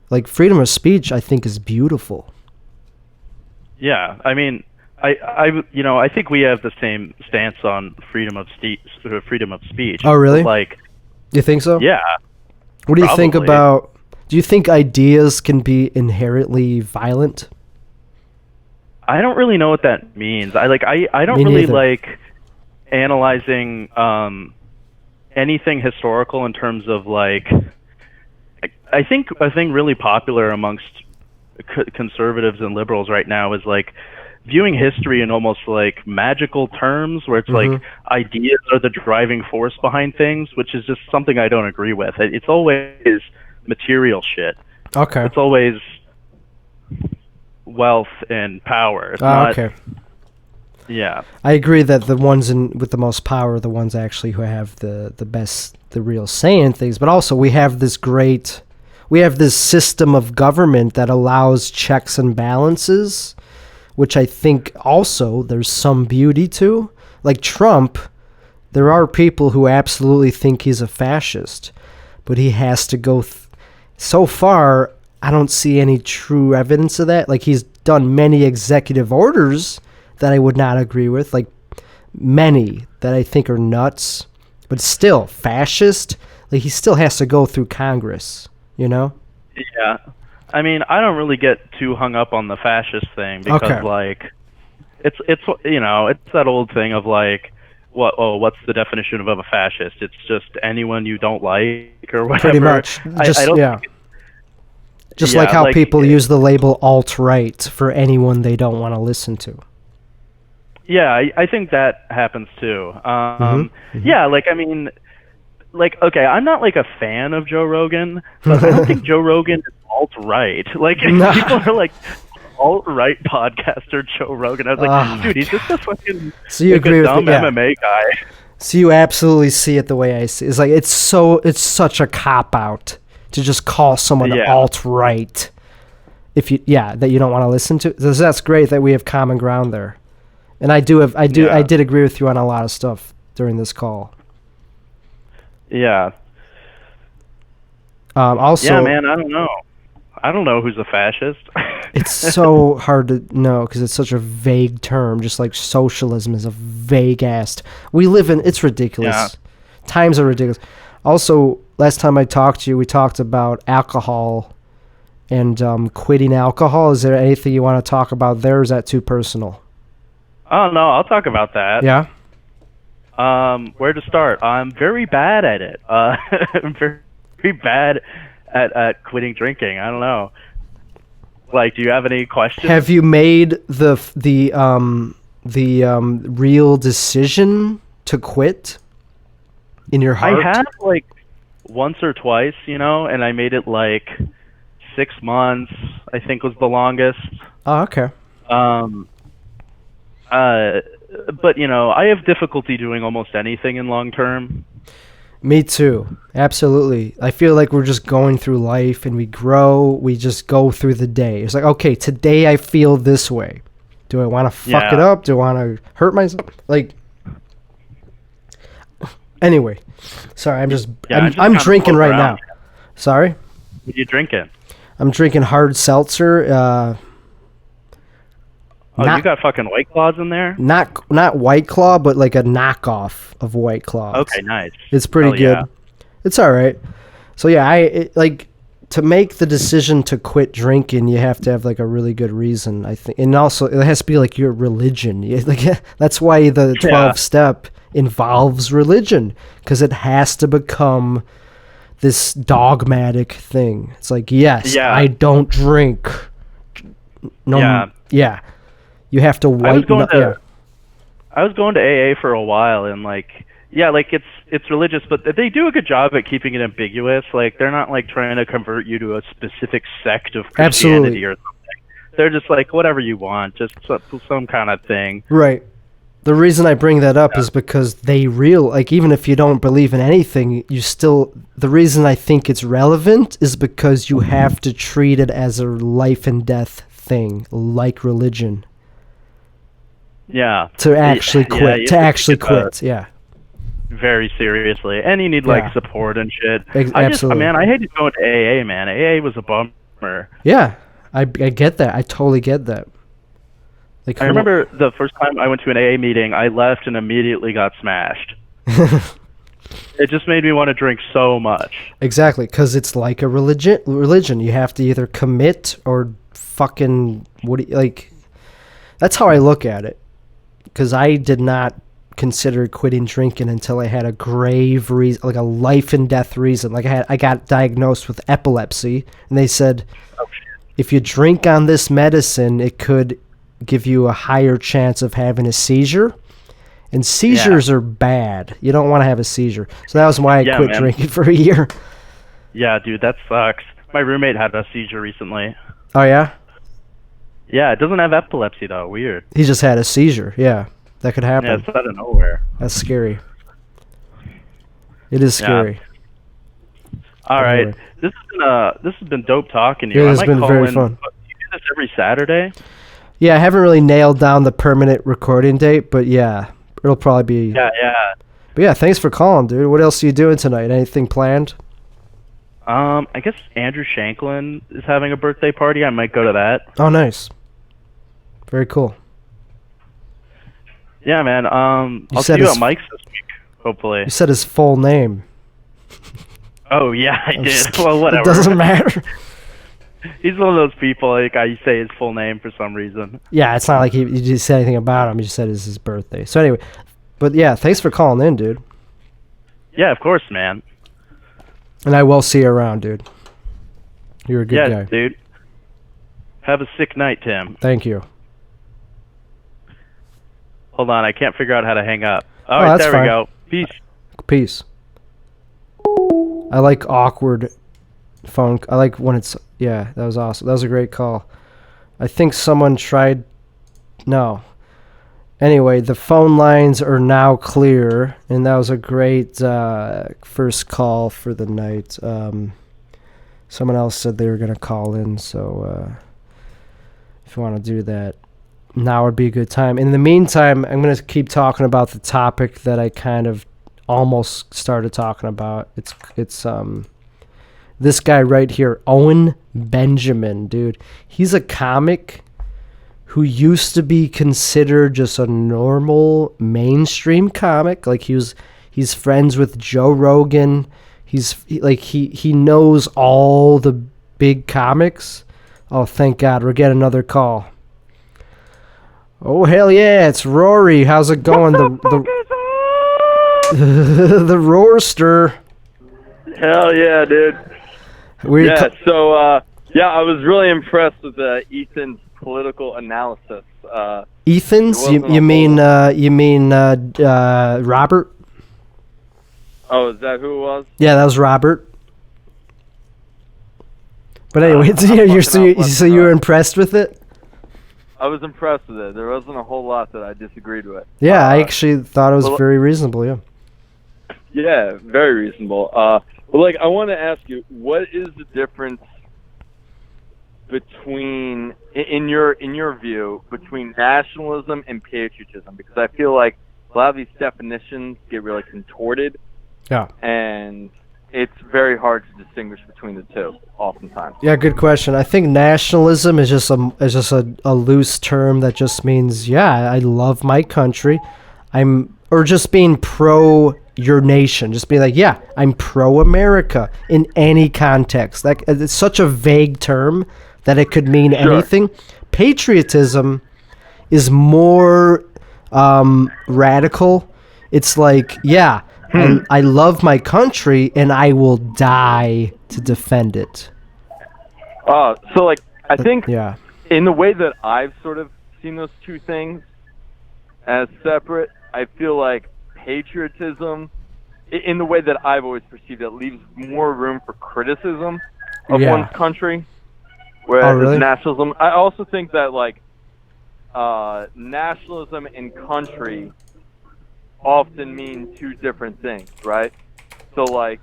Like, freedom of speech, I think, is beautiful. Yeah, I mean, I think we have the same stance on freedom of speech. Oh, really? Like, You think so? yeah. What do you think probably. about... Do you think ideas can be inherently violent? I don't really know what that means. I don't Me really neither. like analyzing anything historical in terms of like. I think a thing really popular amongst conservatives and liberals right now is like viewing history in almost like magical terms, where it's like ideas are the driving force behind things, which is just something I don't agree with. It's always material shit. Okay. It's always wealth and power. It's not, Okay. Yeah. I agree that the ones with the most power are the ones actually who have the best, the real say in things. But also we have this system of government that allows checks and balances, which I think also there's some beauty to. Like Trump, there are people who absolutely think he's a fascist, but he has to go... So far, I don't see any true evidence of that. Like, he's done many executive orders that I would not agree with, like many that I think are nuts, but still, fascist, like, he still has to go through Congress, you know? Yeah. I mean, I don't really get too hung up on the fascist thing because, like, it's you know, it's that old thing of, like, what's the definition of a fascist? It's just anyone you don't like or whatever. Pretty much. Just, I don't yeah. Just like how people use the label alt-right for anyone they don't want to listen to. Yeah, I think that happens too. Yeah, like, I mean, like, okay, I'm not like a fan of Joe Rogan, but I don't think Joe Rogan is alt-right. Like, Nah. people are like, alt-right podcaster Joe Rogan. I was like, dude, he's just a fucking So you like agree a with dumb me? Yeah. MMA guy. So you absolutely see it the way I see it. It's like, it's such a cop-out to just call someone alt-right if you, that you don't want to listen to. So that's great that we have common ground there. And I did agree with you on a lot of stuff during this call. Yeah. Also, yeah, man, I don't know. I don't know who's a fascist. It's so hard to know because it's such a vague term, just like socialism is a vague-ass. It's ridiculous. Yeah. Times are ridiculous. Also, last time I talked to you, we talked about alcohol and quitting alcohol. Is there anything you want to talk about there, or is that too personal? Oh, no, I'll talk about that. Yeah? Where to start? I'm very bad at it. I'm very bad at quitting drinking. I don't know. Like, do you have any questions? Have you made the real decision to quit in your heart? I have, like, once or twice, you know, and I made it, like, 6 months, I think was the longest. Oh, okay. But, you know, I have difficulty doing almost anything in long term. Me too. Absolutely. I feel like we're just going through life and we grow. We just go through the day. It's like, okay, today I feel this way. Do I want to fuck it up? Do I want to hurt myself? Like, anyway. Sorry, I'm drinking right now. Sorry? What are you drinking? I'm drinking hard seltzer. You got fucking White Claws in there? Not White Claw, but like a knockoff of White Claw. Okay, nice. It's pretty good. Yeah. It's all right. So yeah, like to make the decision to quit drinking, you have to have like a really good reason, I think, and also it has to be like your religion. Like that's why the 12-step involves religion, because it has to become this dogmatic thing. It's like, yes, I don't drink. No, yeah. You have to I was going to AA for a while, and like, like it's religious, but they do a good job at keeping it ambiguous. Like, they're not like trying to convert you to a specific sect of Christianity or something. they're just like, whatever you want, just some kind of thing. Right. The reason I bring that up is because like, even if you don't believe in anything, the reason I think it's relevant is because you have to treat it as a life and death thing, like religion. Yeah. To actually quit. Yeah, to actually quit. Yeah. Very seriously. And you need, like, support and shit. Absolutely. Man, I hated going to AA, man. AA was a bummer. Yeah. I get that. I totally get that. Like, I remember the first time I went to an AA meeting, I left and immediately got smashed. It just made me want to drink so much. Exactly, because it's like a religion. You have to either commit or fucking... That's how I look at it. Because I did not consider quitting drinking until I had a grave reason, like a life and death reason. Like I got diagnosed with epilepsy, and they said, if you drink on this medicine, it could give you a higher chance of having a seizure, and seizures are bad. You don't want to have a seizure. So that was why I quit drinking for a year. Yeah, dude, that sucks. My roommate had a seizure recently. Oh yeah? Yeah, it doesn't have epilepsy though. Weird. He just had a seizure. Yeah, that could happen. Yeah, it's out of nowhere. That's scary. It is scary. All right, this has been dope talking to you. Yeah, it's been very fun. Do you do this every Saturday? Yeah, I haven't really nailed down the permanent recording date, but yeah, it'll probably be... Yeah. But yeah, thanks for calling, dude. What else are you doing tonight? Anything planned? I guess Andrew Shanklin is having a birthday party. I might go to that. Oh, nice. Very cool. Yeah, man. I'll see you at Mike's this week, hopefully. You said his full name. Oh, yeah, I did. Well, whatever. It doesn't matter. He's one of those people, like, I say his full name for some reason. Yeah, it's not like you just said anything about him. You just said it's his birthday. So anyway, but yeah, thanks for calling in, dude. Yeah, of course, man. And I will see you around, dude. You're a good guy. Yeah, dude. Have a sick night, Tim. Thank you. Hold on, I can't figure out how to hang up. All right, there we go. Peace. I like awkward phone. I like when it's... Yeah, that was awesome. That was a great call. I think someone tried... No. Anyway, the phone lines are now clear, and that was a great first call for the night. Someone else said they were going to call in, so if you want to do that, now would be a good time. In the meantime, I'm going to keep talking about the topic that I kind of almost started talking about. It's this guy right here, Owen Benjamin, dude. He's a comic who used to be considered just a normal mainstream comic. Like he's friends with Joe Rogan. He knows all the big comics. Oh, thank God, we're getting another call. Oh hell yeah, it's Rory. How's it going? The roaster. Hell yeah, dude. I was really impressed with Ethan's political analysis. Ethan's? You mean Robert? Oh, is that who it was? Yeah, that was Robert. But anyway, so you were impressed with it? I was impressed with it. There wasn't a whole lot that I disagreed with. Yeah, I actually thought it was very reasonable, yeah. Yeah, very reasonable. I want to ask you, what is the difference between, in your view, between nationalism and patriotism? Because I feel like a lot of these definitions get really contorted. Yeah. And it's very hard to distinguish between the two, oftentimes. Yeah, good question. I think nationalism is just a loose term that just means, yeah, I love my country. Or just being pro your nation, just being like, yeah, I'm pro-America in any context. Like, it's such a vague term that it could mean anything. Patriotism is more radical. It's like, yeah, I love my country and I will die to defend it. I think in the way that I've sort of seen those two things as separate, I feel like patriotism, in the way that I've always perceived it, leaves more room for criticism of one's country. Whereas really? nationalism, I also think that like nationalism and country often mean two different things, right? So like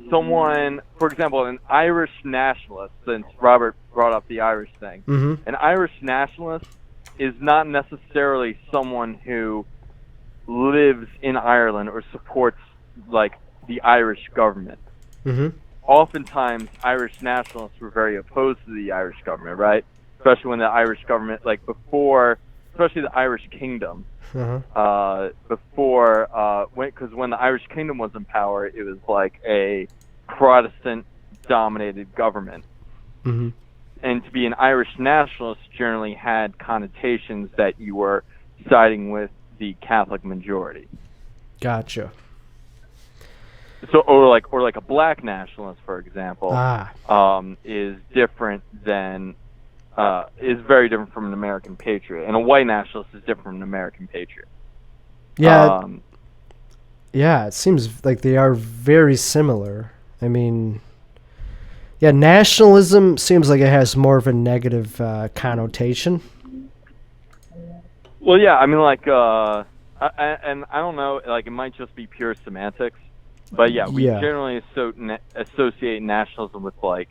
someone, for example, an Irish nationalist, since Robert brought up the Irish thing, an Irish nationalist is not necessarily someone who lives in Ireland or supports like the Irish government. Oftentimes, Irish nationalists were very opposed to the Irish government, right? Especially when the Irish government, like before, especially the Irish Kingdom, because when the Irish Kingdom was in power, it was like a Protestant-dominated government. And to be an Irish nationalist generally had connotations that you were siding with the Catholic majority. Gotcha. So, or like a black nationalist, for example, is different than is very different from an American patriot, and a white nationalist is different from an American patriot. Yeah, yeah, it seems like they are very similar. I mean, yeah, nationalism seems like it has more of a negative connotation. Well, yeah, I mean, like, and I don't know, like, it might just be pure semantics, but yeah, we generally associate nationalism with, like,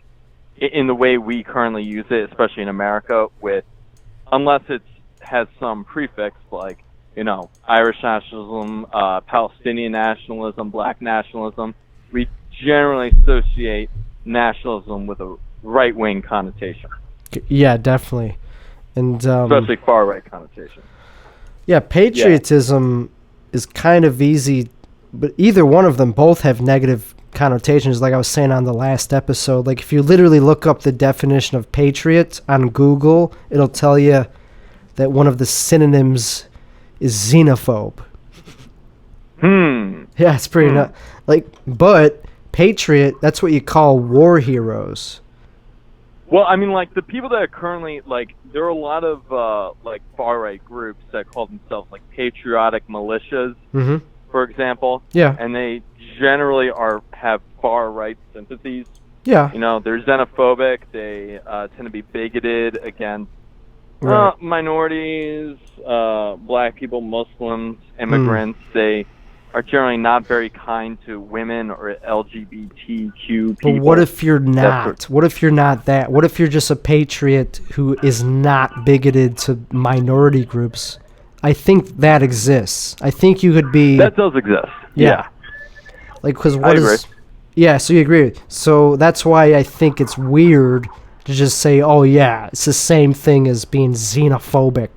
in the way we currently use it, especially in America, with, unless it has some prefix, like, you know, Irish nationalism, Palestinian nationalism, black nationalism, we generally associate nationalism with a right-wing connotation. Yeah, definitely. And especially far-right connotation. Yeah, patriotism is kind of easy, but either one of them both have negative connotations, like I was saying on the last episode. Like, if you literally look up the definition of patriot on Google, it'll tell you that one of the synonyms is xenophobe. Yeah, it's pretty but patriot, that's what you call war heroes. Well, I mean, like, the people that are currently, like, there are a lot of, like, far-right groups that call themselves, like, patriotic militias, for example. Yeah. And they generally have far-right sympathies. Yeah. You know, they're xenophobic. They tend to be bigoted against minorities, black people, Muslims, immigrants. They are generally not very kind to women or LGBTQ people. But what if you're not? What if you're not that? What if you're just a patriot who is not bigoted to minority groups? I think that exists. I think you could be... That does exist. Yeah. Like, because what is... Yeah, so you agree. So that's why I think it's weird to just say, oh, yeah, it's the same thing as being xenophobic.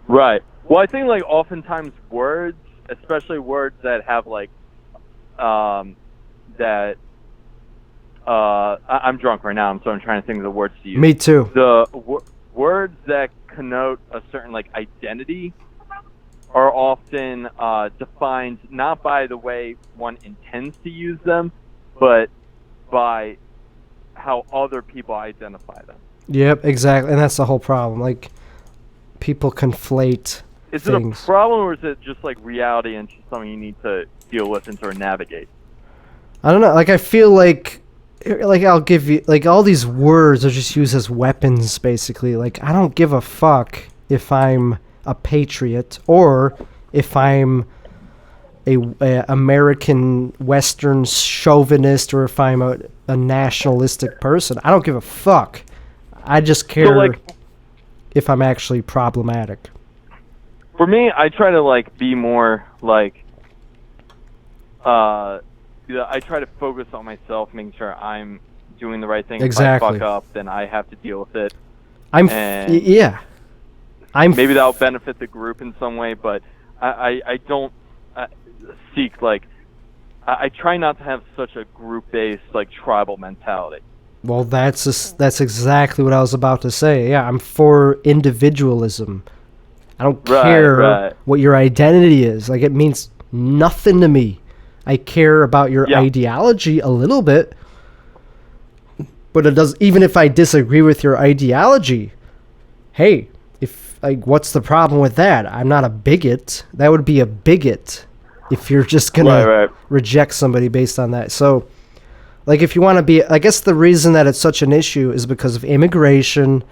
Right. Well, I think, like, oftentimes words, especially words that have, like, I'm drunk right now, so I'm trying to think of the words to use. Me too. The words that connote a certain, like, identity are often defined not by the way one intends to use them, but by how other people identify them. Yep, exactly. And that's the whole problem. Like, people conflate Is things. it a problem, or is it just like reality and just something you need to deal with and sort of navigate? I don't know. Like, I feel like I'll give you, like, all these words are just used as weapons, basically. Like, I don't give a fuck if I'm a patriot or if I'm a American Western chauvinist or if I'm a nationalistic person. I don't give a fuck. I just care if I'm actually problematic. For me, I try to, like, be more, like, I try to focus on myself, making sure I'm doing the right thing. Exactly. If I fuck up, then I have to deal with it. Maybe that'll benefit the group in some way, but I don't seek, like, I try not to have such a group-based, like, tribal mentality. Well, that's exactly what I was about to say. Yeah, I'm for individualism. I don't care what your identity is. Like, it means nothing to me. I care about your ideology a little bit, but it does. Even if I disagree with your ideology, hey, what's the problem with that? I'm not a bigot. That would be a bigot if you're just gonna reject somebody based on that. So, Like, if you want to be, I guess the reason that it's such an issue is because of immigration,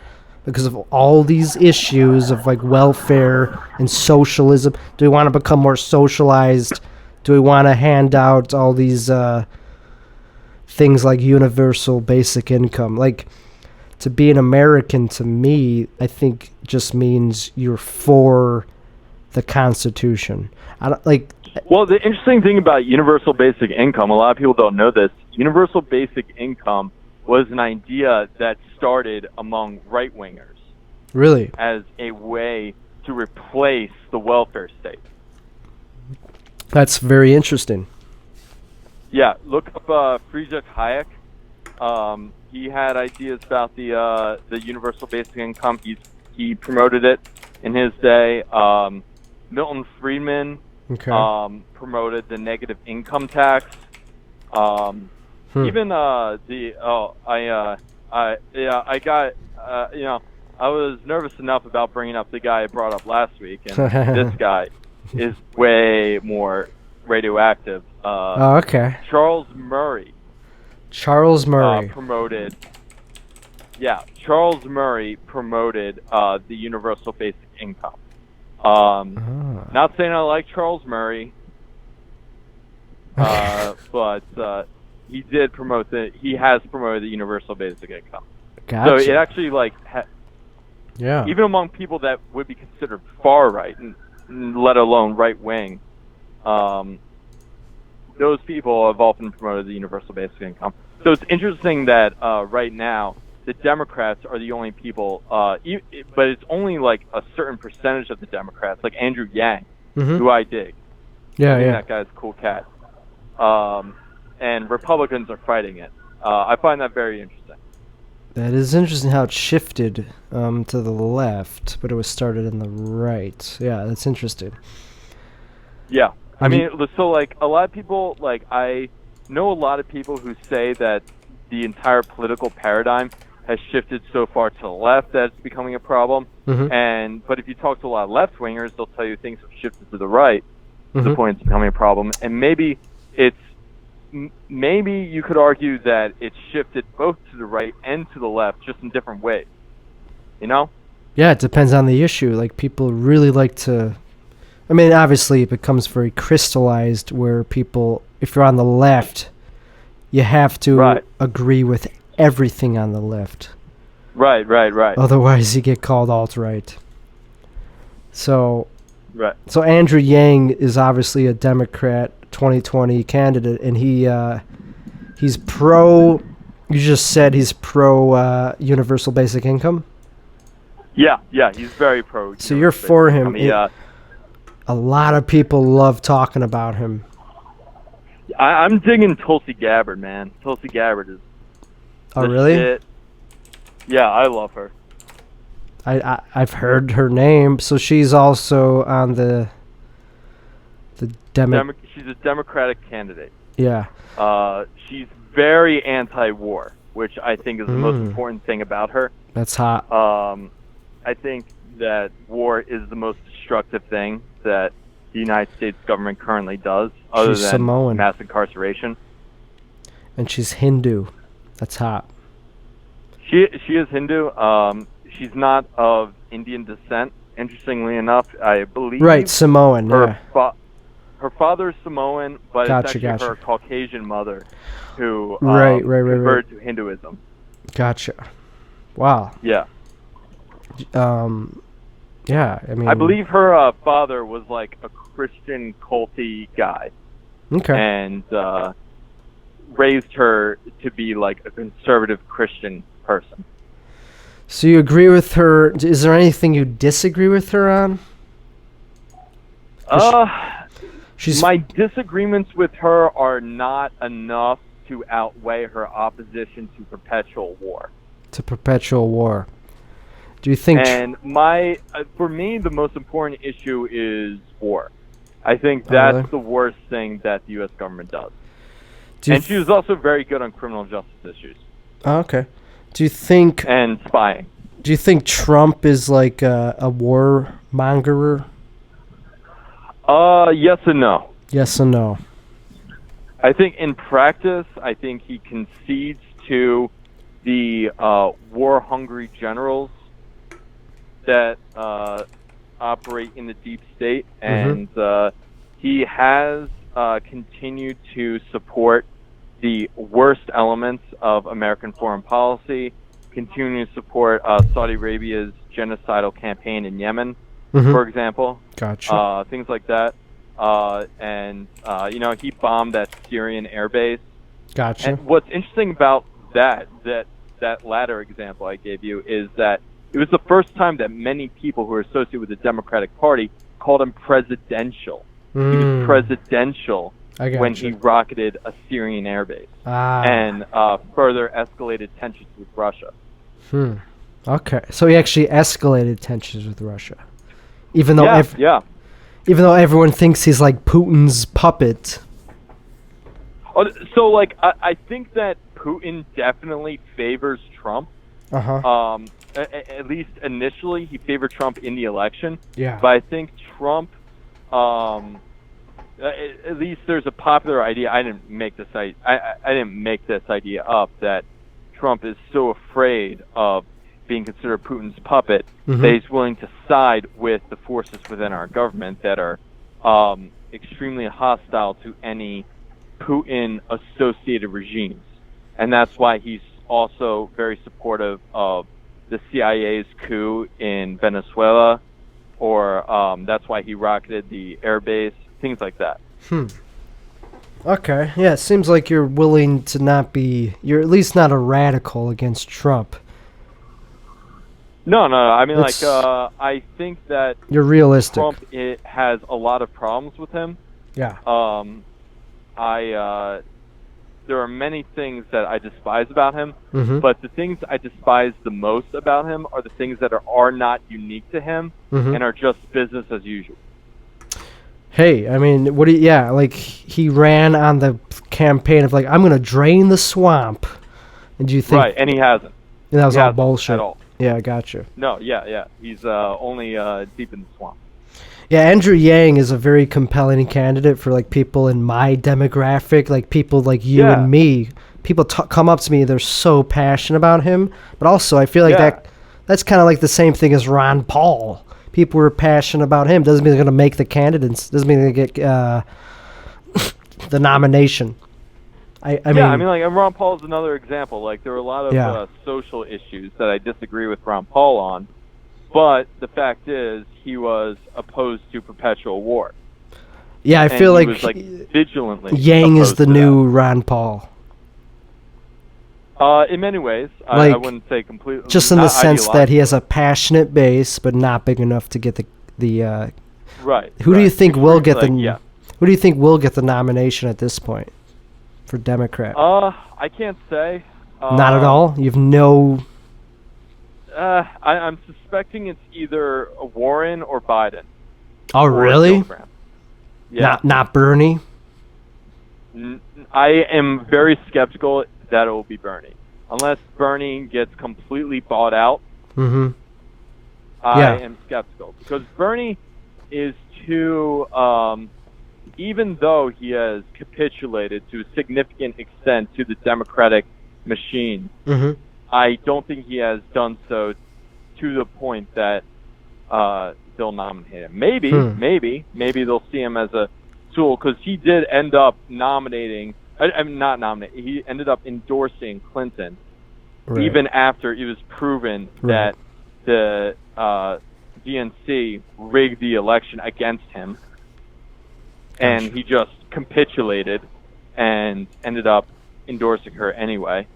because of all these issues of like welfare and socialism. Do we want to become more socialized? Do we want to hand out all these things like universal basic income? Like, to be an American, to me, I think just means you're for the Constitution. I don't like. Well, the interesting thing about universal basic income, a lot of people don't know this. Universal basic income was an idea that started among right-wingers. Really? As a way to replace the welfare state. That's very interesting. Yeah, look up Friedrich Hayek. He had ideas about the universal basic income. He promoted it in his day. Milton Friedman promoted the negative income tax. Even I was nervous enough about bringing up the guy I brought up last week, and this guy is way more radioactive. Charles Murray. Charles Murray promoted. Yeah, Charles Murray promoted the universal basic income. Not saying I like Charles Murray, but he did promote he has promoted the universal basic income. Gotcha. So it actually even among people that would be considered far right, and let alone right wing, those people have often promoted the universal basic income. So it's interesting that right now the Democrats are the only people, but it's only like a certain percentage of the Democrats, like Andrew Yang, who I dig. I think that guy's a cool cat. And Republicans are fighting it. I find that very interesting. That is interesting how it shifted to the left, but it was started in the right. Yeah, that's interesting. Yeah. I mean, so like a lot of people, like I know a lot of people who say that the entire political paradigm has shifted so far to the left that it's becoming a problem. But if you talk to a lot of left wingers, they'll tell you things have shifted to the right to the point it's becoming a problem. And maybe you could argue that it's shifted both to the right and to the left, just in different ways. You know? Yeah, it depends on the issue. Like, people really like to... I mean, obviously, it becomes very crystallized where people, if you're on the left, you have to agree with everything on the left. Right. Otherwise, you get called alt-right. So Andrew Yang is obviously a Democrat 2020 candidate, and he's pro... You just said he's pro universal basic income? Yeah, he's very pro. So you're for him. A lot of people love talking about him. I'm digging Tulsi Gabbard, man. Tulsi Gabbard is... Oh, really? Shit. Yeah, I love her. I've heard her name. So she's also on the she's a Democratic candidate. Yeah. She's very anti-war, which I think is the most important thing about her. That's hot. I think that war is the most destructive thing that the United States government currently does, other than Samoan. Mass incarceration. And she's Hindu. That's hot. She is Hindu. She's not of Indian descent. Interestingly enough, I believe. Right, Samoan. Her father is Samoan, but it's actually her Caucasian mother who converted to Hinduism. Gotcha. Wow. Yeah. Yeah, I mean... I believe her father was like a Christian culty guy. Okay. And raised her to be like a conservative Christian person. So you agree with her? Is there anything you disagree with her on? My disagreements with her are not enough to outweigh her opposition to perpetual war. Do you think... And for me, the most important issue is war. I think that's the worst thing that the U.S. government does. And she was also very good on criminal justice issues. Oh, okay. Do you think... And spying. Do you think Trump is like a warmongerer? Yes and no. Yes and no. I think in practice, I think he concedes to the war-hungry generals that operate in the deep state, and he has continued to support the worst elements of American foreign policy, continuing to support Saudi Arabia's genocidal campaign in Yemen, for example. Gotcha. Things like that. And he bombed that Syrian airbase. Gotcha. And what's interesting about that latter example I gave you is that it was the first time that many people who are associated with the Democratic Party called him presidential. He was presidential when he rocketed a Syrian airbase and further escalated tensions with Russia. Okay, so he actually escalated tensions with Russia, even though even though everyone thinks he's like Putin's puppet. So, I think that Putin definitely favors Trump. At least initially, he favored Trump in the election. Yeah. But I think Trump, at least there's a popular idea. I didn't make this idea up, that Trump is so afraid of being considered Putin's puppet that he's willing to side with the forces within our government that are extremely hostile to any Putin-associated regimes. And that's why he's also very supportive of the CIA's coup in Venezuela, or that's why he rocketed the airbase, things like that. Okay, yeah, it seems like you're willing to you're at least not a radical against Trump. No, I mean, I think that you're realistic. Trump has a lot of problems with him. Yeah. There are many things that I despise about him, but the things I despise the most about him are the things that are not unique to him and are just business as usual. Hey, I mean, he ran on the campaign of I'm going to drain the swamp. And do you think... Right, and he hasn't. And that was all bullshit. At all. Yeah, I gotcha. No, yeah. He's only deep in the swamp. Yeah, Andrew Yang is a very compelling candidate for people in my demographic, people like you and me. People come up to me, they're so passionate about him. But also, I feel like that's kind of like the same thing as Ron Paul. People were passionate about him. Doesn't mean they're going to make the candidates. Doesn't mean they get the nomination. I mean, Ron Paul is another example. There are a lot of social issues that I disagree with Ron Paul on. But the fact is, he was opposed to perpetual war. Yeah, I feel like vigilantly Yang is the new Ron Paul. In many ways, I wouldn't say completely. Just in the sense that he has a passionate base, but not big enough to get the. Right. Who do you think will get the? Who do you think will get the nomination at this point for Democrat? I can't say. Not at all. You've no. I'm suspecting it's either Warren or Biden. Oh, really? Yeah. Not Bernie? I am very skeptical that it will be Bernie. Unless Bernie gets completely bought out, I am skeptical. Because Bernie is too... even though he has capitulated to a significant extent to the Democratic machine, I don't think he has done so to the point that they'll nominate him. Maybe they'll see him as a tool, because he did end up nominating. He ended up endorsing Clinton, even after it was proven that the DNC rigged the election against him, and he just capitulated and ended up endorsing her anyway,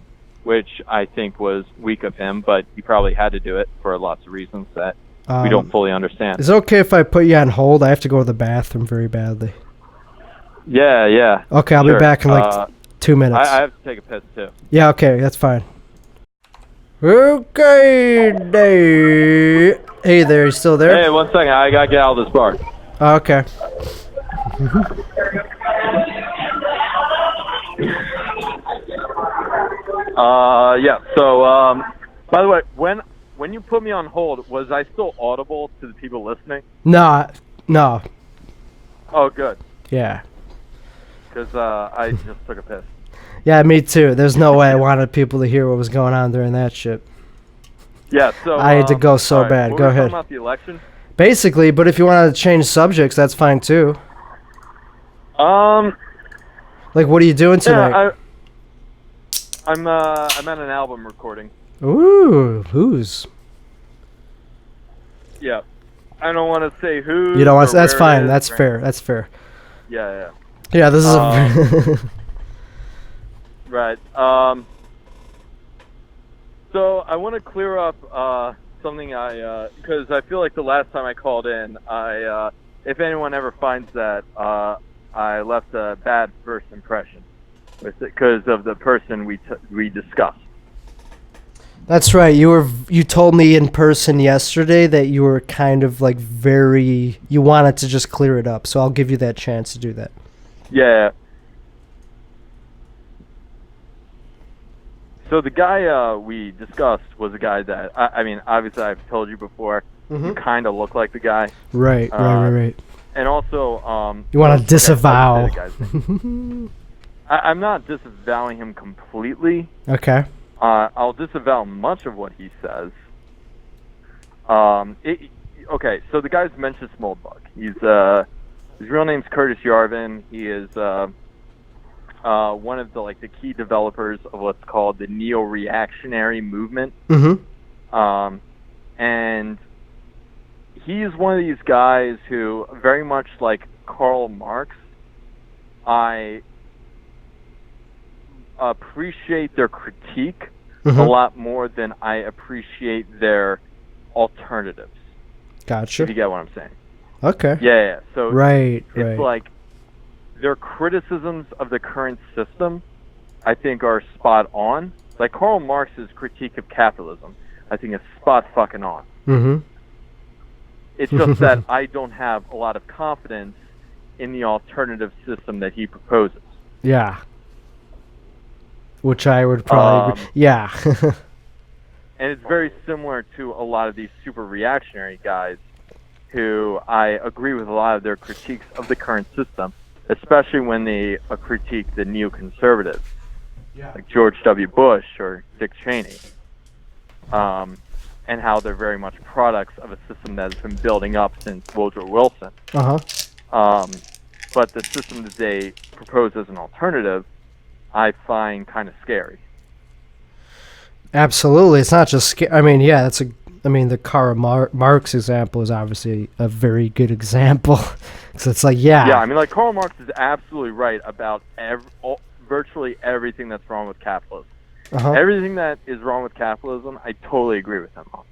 which I think was weak of him, but he probably had to do it for lots of reasons that we don't fully understand. Is it okay if I put you on hold? I have to go to the bathroom very badly. Yeah. Okay, I'll be back in 2 minutes. I have to take a piss too. Yeah, okay, that's fine. Okay, Dave. Hey there, you still there? Hey, 1 second, I gotta get out of this bar. Okay. So, by the way, when you put me on hold, was I still audible to the people listening? No. Oh, good. Yeah. because I just took a piss. Yeah, me too. There's no way I wanted people to hear what was going on during that shit. Yeah, so I had to go so right, bad. what Go were we ahead. talking about the election? Basically, but if you wanted to change subjects, that's fine too. Like, what are you doing tonight? Yeah, I'm at an album recording. Ooh, whose? Yeah, I don't want to say who. You don't want. That's fine. That's fair. That's fair. Yeah. Yeah, this is Right. So I want to clear up something because I feel like the last time I called in, if anyone ever finds that, I left a bad first impression because of the person we discussed. That's right. You told me in person yesterday that you were kind of like you wanted to just clear it up. So I'll give you that chance to do that. Yeah. So the guy we discussed was a guy that I mean, obviously I've told you before. You kind of look like the guy. Right. And also, you want to disavow? I'm not disavowing him completely. Okay. I'll disavow much of what he says. Okay, so the guy's Mencius Moldbug. His real name's Curtis Yarvin. He is one of the key developers of what's called the neo-reactionary movement. And he's one of these guys who, very much like Karl Marx, I appreciate their critique a lot more than I appreciate their alternatives. Gotcha. If you get what I'm saying. Okay. Yeah. So right. It's like their criticisms of the current system, I think, are spot on. Like Karl Marx's critique of capitalism, I think is spot fucking on. It's just that I don't have a lot of confidence in the alternative system that he proposes. Yeah. Which I would probably agree. Yeah. And it's very similar to a lot of these super reactionary guys who I agree with a lot of their critiques of the current system, especially when they critique the neoconservatives, like George W. Bush or Dick Cheney, and how they're very much products of a system that has been building up since Woodrow Wilson. But the system that they propose as an alternative, I find kind of scary. Absolutely. It's not just scary. I mean, yeah, the Karl Marx example is obviously a very good example. So it's like, yeah. Yeah, I mean, like, Karl Marx is absolutely right about virtually everything that's wrong with capitalism. Everything that is wrong with capitalism, I totally agree with him on.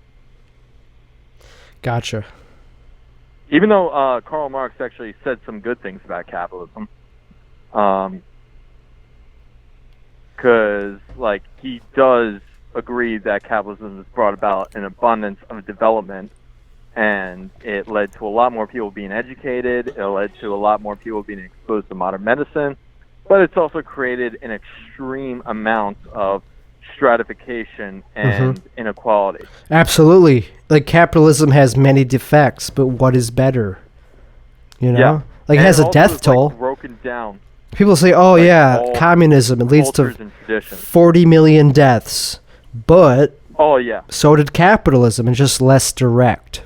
Gotcha. Even though Karl Marx actually said some good things about capitalism. Because, he does agree that capitalism has brought about an abundance of development, and it led to a lot more people being educated, it led to a lot more people being exposed to modern medicine, but it's also created an extreme amount of stratification and inequality. Absolutely. Like, capitalism has many defects, but what is better? You know? Yeah. Like, it has a death toll. Broken down. People say, communism, it leads to 40 million deaths. But so did capitalism, and just less direct.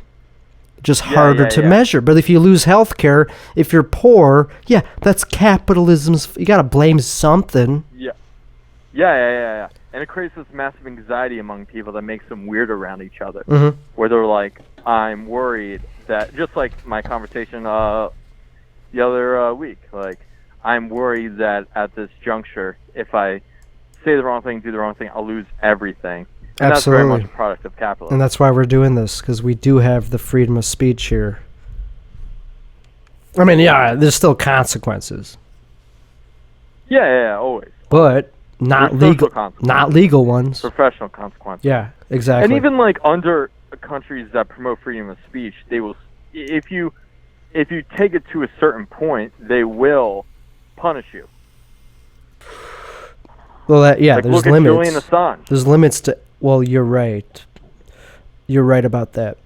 Just harder to measure. But if you lose health care, if you're poor, that's capitalism's. You got to blame something. Yeah. And it creates this massive anxiety among people that makes them weird around each other. Where they're like, I'm worried that, just like my conversation the other week, like, I'm worried that at this juncture, if I say the wrong thing, do the wrong thing, I'll lose everything. And Absolutely. That's very much a product of capitalism. And that's why we're doing this, because we do have the freedom of speech here. I mean, there's still consequences. Yeah, always. But not legal ones. Professional consequences. Yeah, exactly. And even under countries that promote freedom of speech, they will, if you take it to a certain point, they will punish you. Well, there's look limits. At Julian Assange. There's limits to. Well, you're right. You're right about that.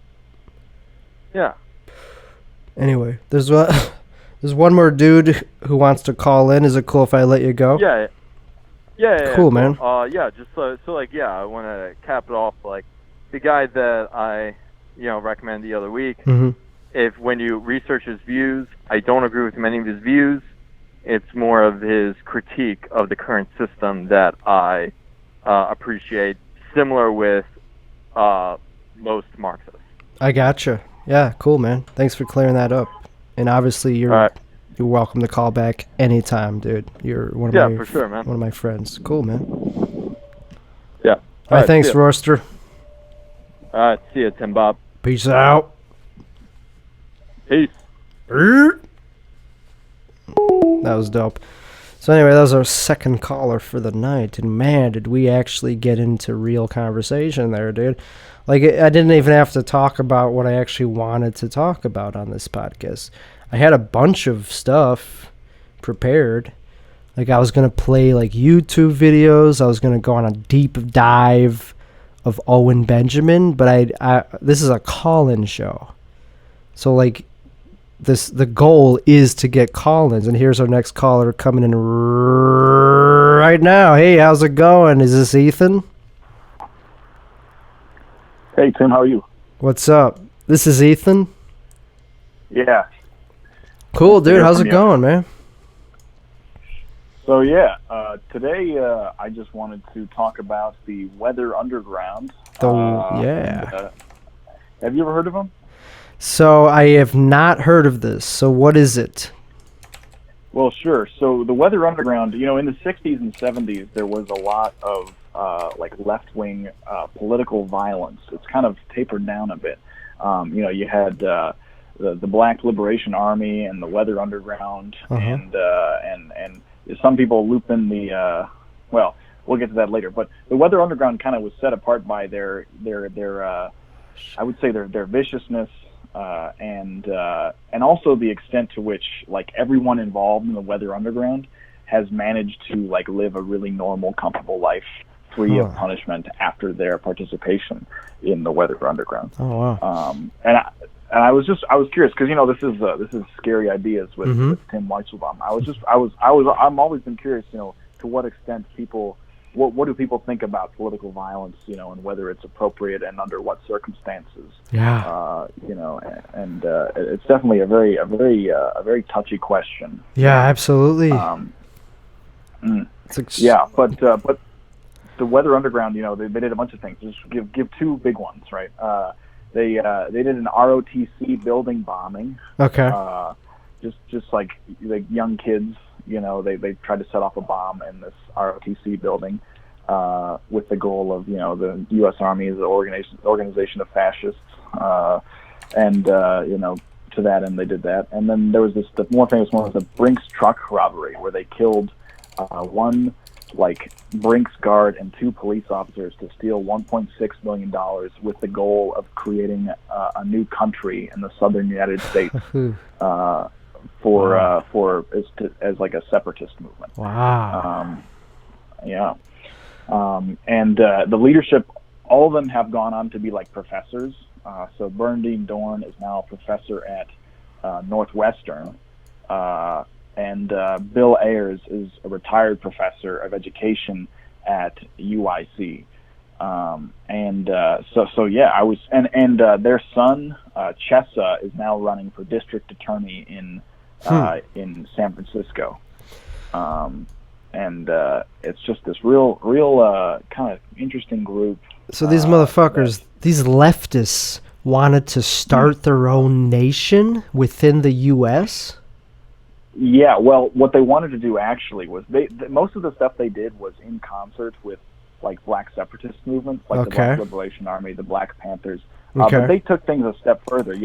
Yeah. Anyway, There's one more dude who wants to call in. Is it cool if I let you go? Yeah. Cool, man. Yeah, just so like, yeah, I want to cap it off. Like, the guy that I, recommended the other week, if when you research his views, I don't agree with many of his views. It's more of his critique of the current system that I appreciate, similar with most Marxists. I gotcha. Yeah, cool, man. Thanks for clearing that up. And obviously, you're welcome to call back anytime, dude. You're one of for sure, man. One of my friends. Cool, man. Yeah. All right, thanks, Roaster. All right, see you, Tim Bob. Peace out. Peace. That was dope. So anyway, that was our second caller for the night, and man, did we actually get into real conversation there, dude. Like, I didn't even have to talk about what I actually wanted to talk about on this podcast. I had a bunch of stuff prepared. Like, I was going to play, like, YouTube videos. I was going to go on a deep dive of Owen Benjamin, but this is a call-in show. So, like, the goal is to get call-ins, and here's our next caller coming in right now. Hey, how's it going? Is this Ethan? Hey, Tim, how are you? What's up? This is Ethan? Yeah. Cool, dude. How's it going, man? So, today I just wanted to talk about the Weather Underground. Yeah. Have you ever heard of them? So, I have not heard of this. So, what is it? Well, sure. So, the Weather Underground, in the 60s and 70s, there was a lot of left-wing political violence. It's kind of tapered down a bit. You had the Black Liberation Army and the Weather Underground, and some people loop in the we'll get to that later. But the Weather Underground kind of was set apart by their I would say their viciousness and also the extent to which like everyone involved in the Weather Underground has managed to like live a really normal, comfortable life, free of punishment after their participation in the Weather Underground. Oh wow! I was curious because this is scary ideas with Tim Weisselbaum. I'm always been curious, to what extent people, what do people think about political violence, and whether it's appropriate and under what circumstances. Yeah. It's definitely a very touchy question. Yeah, absolutely. But the Weather Underground, they did a bunch of things. Just give two big ones, right? They did an ROTC building bombing. Okay. Just like young kids, they tried to set off a bomb in this ROTC building with the goal of, the U.S. Army is an organization of fascists, to that end they did that. And then there was the more famous one was the Brinks truck robbery, where they killed one Brinks guard and two police officers to steal $1.6 million with the goal of creating a new country in the southern United States as like a separatist movement. Wow. And the leadership, all of them have gone on to be like professors. So Bernardine Dorn is now a professor at Northwestern. And Bill Ayers is a retired professor of education at UIC. Their son, Chesa, is now running for district attorney in San Francisco. It's just this real kind of interesting group. So these motherfuckers, these leftists wanted to start their own nation within the U.S.? Yeah, well, what they wanted to do actually was most of the stuff they did was in concert with like black separatist movements, like the Black Liberation Army, the Black Panthers. But they took things a step further.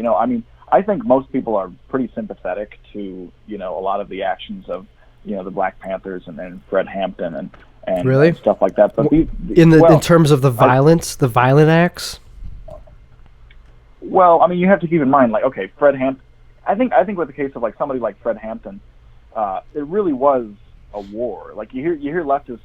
I think most people are pretty sympathetic to a lot of the actions of the Black Panthers and Fred Hampton and really? Stuff like that. But in terms of the violence, the violent acts. Well, you have to keep in mind, like, okay, Fred Hampton. I think with the case of like somebody like Fred Hampton, it really was a war. Like you hear leftists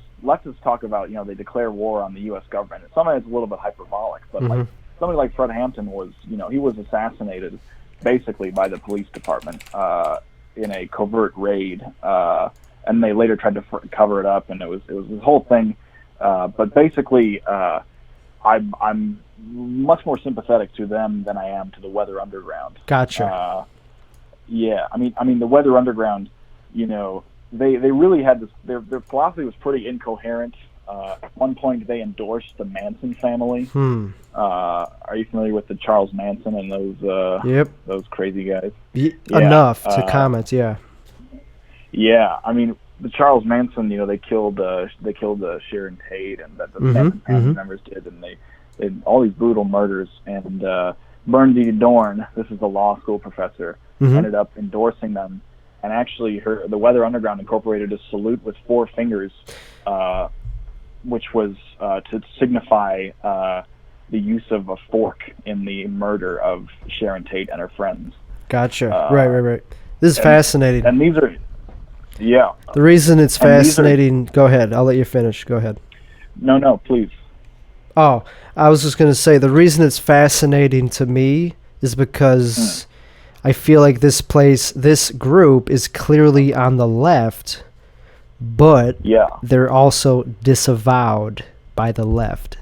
talk about, they declare war on the U.S. government. And sometimes it's a little bit hyperbolic, but like somebody like Fred Hampton was, he was assassinated basically by the police department in a covert raid, and they later tried to cover it up, and it was this whole thing. But basically, I'm much more sympathetic to them than I am to the Weather Underground. Gotcha. Yeah, I mean, the Weather Underground, you know, they really had this. Their philosophy was pretty incoherent. At one point, they endorsed the Manson family. Are you familiar with the Charles Manson and those crazy guys? Enough to comment, yeah. Yeah, I mean, the Charles Manson, you know, they killed Sharon Tate, and that the Manson family members did, and they did all these brutal murders. And Bernadette Dorn, this is the law school professor, ended up endorsing them. And actually, the Weather Underground incorporated a salute with 4 fingers, which was to signify the use of a fork in the murder of Sharon Tate and her friends. Gotcha. Right. This is fascinating. And these are, yeah. The reason it's fascinating... Go ahead. I'll let you finish. Go ahead. No, please. Oh, I was just going to say, the reason it's fascinating to me is because I feel like this group is clearly on the left, but they're also disavowed by the left.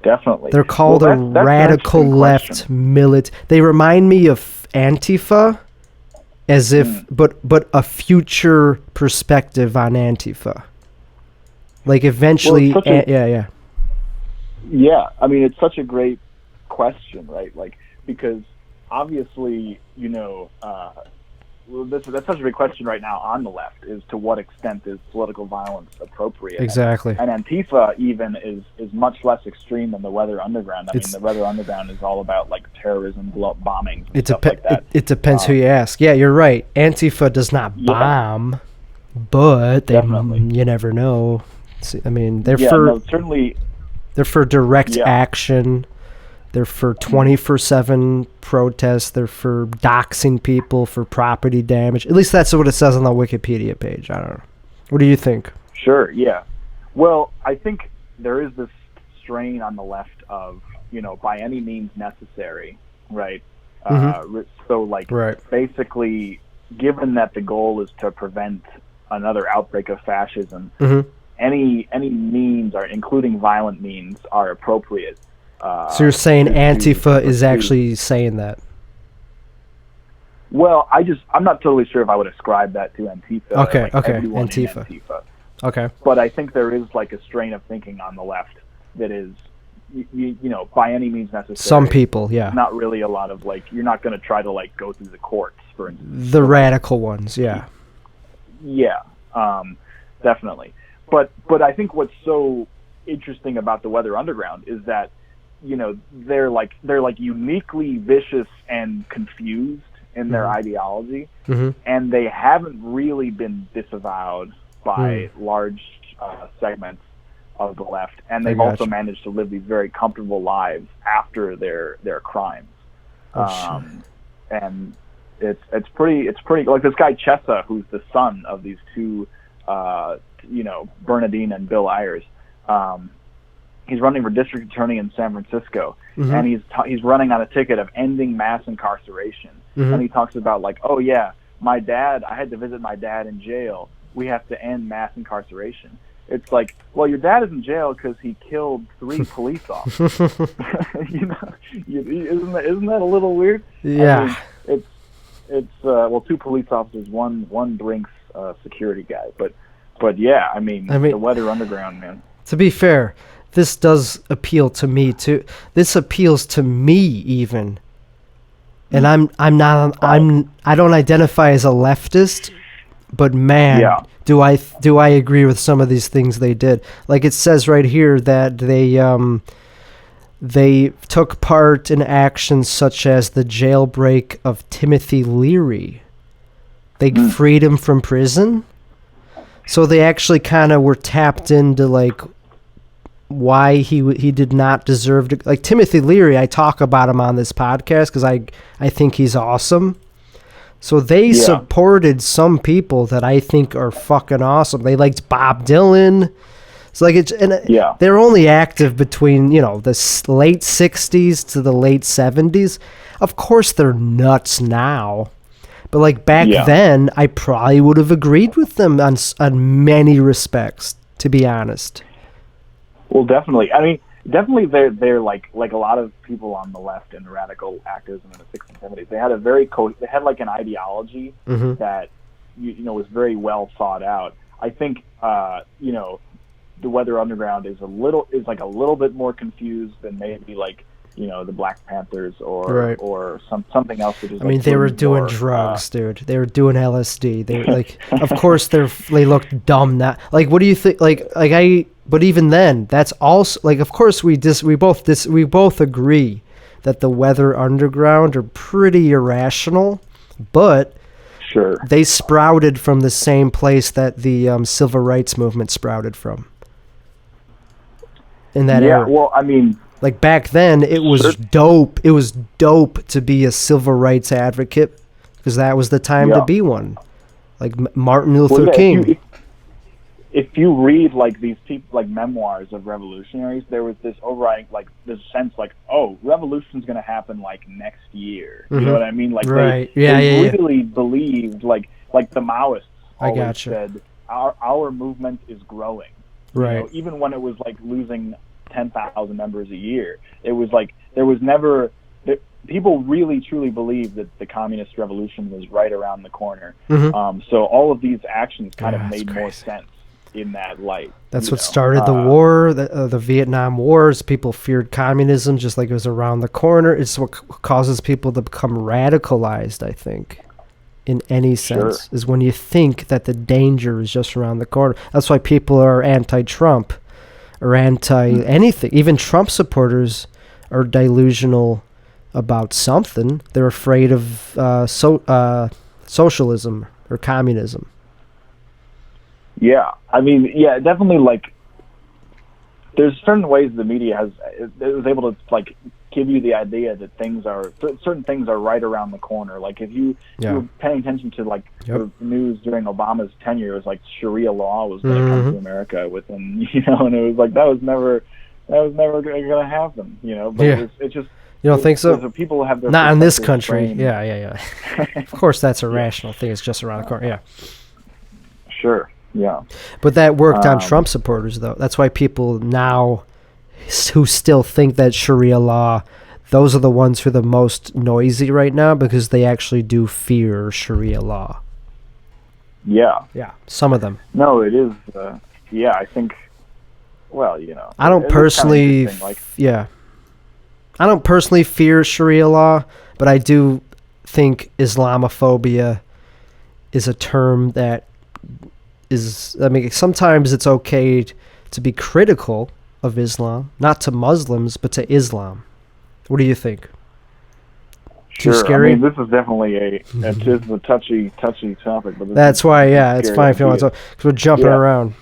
Definitely. They're called a radical left They remind me of Antifa, as if, but a future perspective on Antifa. Like eventually, yeah. Yeah, I mean, it's such a great question, right? Like, because obviously, you know, that's such a big question right now on the left, is to what extent is political violence appropriate? Exactly. And Antifa even is much less extreme than the Weather Underground. I mean, the Weather Underground is all about like terrorism, bombings, and stuff like that. It depends who you ask. Yeah, you're right. Antifa does not bomb, but you never know. I mean, they're for direct action. They're for 24/7 protests. They're for doxing people, for property damage. At least that's what it says on the Wikipedia page. I don't know. What do you think? Sure, yeah. Well, I think there is this strain on the left of, you know, by any means necessary, right? So, like, basically, given that the goal is to prevent another outbreak of fascism, any means, including violent means, are appropriate. So you're saying Antifa is actually saying that? Well, I'm not totally sure if I would ascribe that to Antifa. Okay, Antifa. Okay. But I think there is like a strain of thinking on the left that is, you know, by any means necessary. Some people, yeah. Not really a lot of like, you're not going to try to like go through the courts, for instance. The radical ones, yeah. Yeah, definitely. But I think what's so interesting about the Weather Underground is that, you know, they're like uniquely vicious and confused in their ideology, and they haven't really been disavowed by large segments of the left, and they've also managed to live these very comfortable lives after their crimes. And it's pretty like this guy Chesa, who's the son of these two, you know, Bernadine and Bill Ayers. He's running for district attorney in San Francisco, and he's running on a ticket of ending mass incarceration. And he talks about like, oh yeah, I had to visit my dad in jail. We have to end mass incarceration. It's like, well, your dad is in jail because he killed 3 police officers. You know, isn't that a little weird? Yeah. I mean, it's 2 police officers, one Brinks security guy, but yeah, I mean the Weather Underground, man. To be fair, this does appeal to me too. This appeals to me even, and I don't identify as a leftist, but man, do I agree with some of these things they did. Like it says right here that they took part in actions such as the jailbreak of Timothy Leary. They freed him from prison. So they actually kind of were tapped into like why he did not deserve to, like Timothy Leary. I talk about him on this podcast because I think he's awesome. So they supported some people that I think are fucking awesome. They liked Bob Dylan. It's like they're only active between, you know, the late 60s to the late 70s. Of course they're nuts now. But like back then, I probably would have agreed with them on many respects, to be honest. Well, definitely. I mean, definitely they're like a lot of people on the left and radical activism in the 60s and 70s. They had they had like an ideology that you know was very well thought out. I think you know, the Weather Underground is a little bit more confused than maybe like, you know, the Black Panthers or something else. That is, I mean, they were doing drugs, dude. They were doing LSD. They like, of course, they looked dumb. Now, like, what do you think? But even then, that's also like, of course, we both agree that the Weather Underground are pretty irrational, but sure, they sprouted from the same place that the civil rights movement sprouted from. In that era. Well, I mean, like back then, it was dope. It was dope to be a civil rights advocate because that was the time to be one. Like Martin Luther King. If you read like these people, like memoirs of revolutionaries, there was this overriding, like this sense, like, oh, revolution's going to happen like next year. You know what I mean? Like they really believed, like the Maoists always said, our movement is growing. Right. You know, even when it was like losing 10,000 members a year, it was like there was never. People really truly believed that the communist revolution was right around the corner. So all of these actions kind of made more sense in that light. That's what started the war, the Vietnam Wars. People feared communism just like it was around the corner. It's what causes people to become radicalized, I think, in any sense, is when you think that the danger is just around the corner. That's why people are anti-Trump or anti-anything. Even Trump supporters are delusional about something. They're afraid of socialism or communism. Yeah, I mean, yeah, definitely. Like, there's certain ways the media was able to like give you the idea that certain things are right around the corner. Like if you were paying attention to like the news during Obama's tenure, it was like Sharia law was going to come to America within, you know, and it was like that was never going to happen, you know. But it's just. You don't think so? People have their not in this country. Yeah. Of course, that's a rational thing. It's just around the corner. Yeah. Sure. Yeah. But that worked on Trump supporters, though. That's why people now who still think that Sharia law, those are the ones who are the most noisy right now because they actually do fear Sharia law. Yeah. Yeah. Some of them. No, it is. I think. Well, you know. I don't personally. I don't personally fear Sharia law, but I do think Islamophobia is a term that is, I mean, sometimes it's okay to be critical of Islam, not to Muslims, but to Islam. What do you think? Sure. Too scary? I mean, this is definitely it is a touchy topic. But that's why, it's fine if you want to talk, because we're jumping around.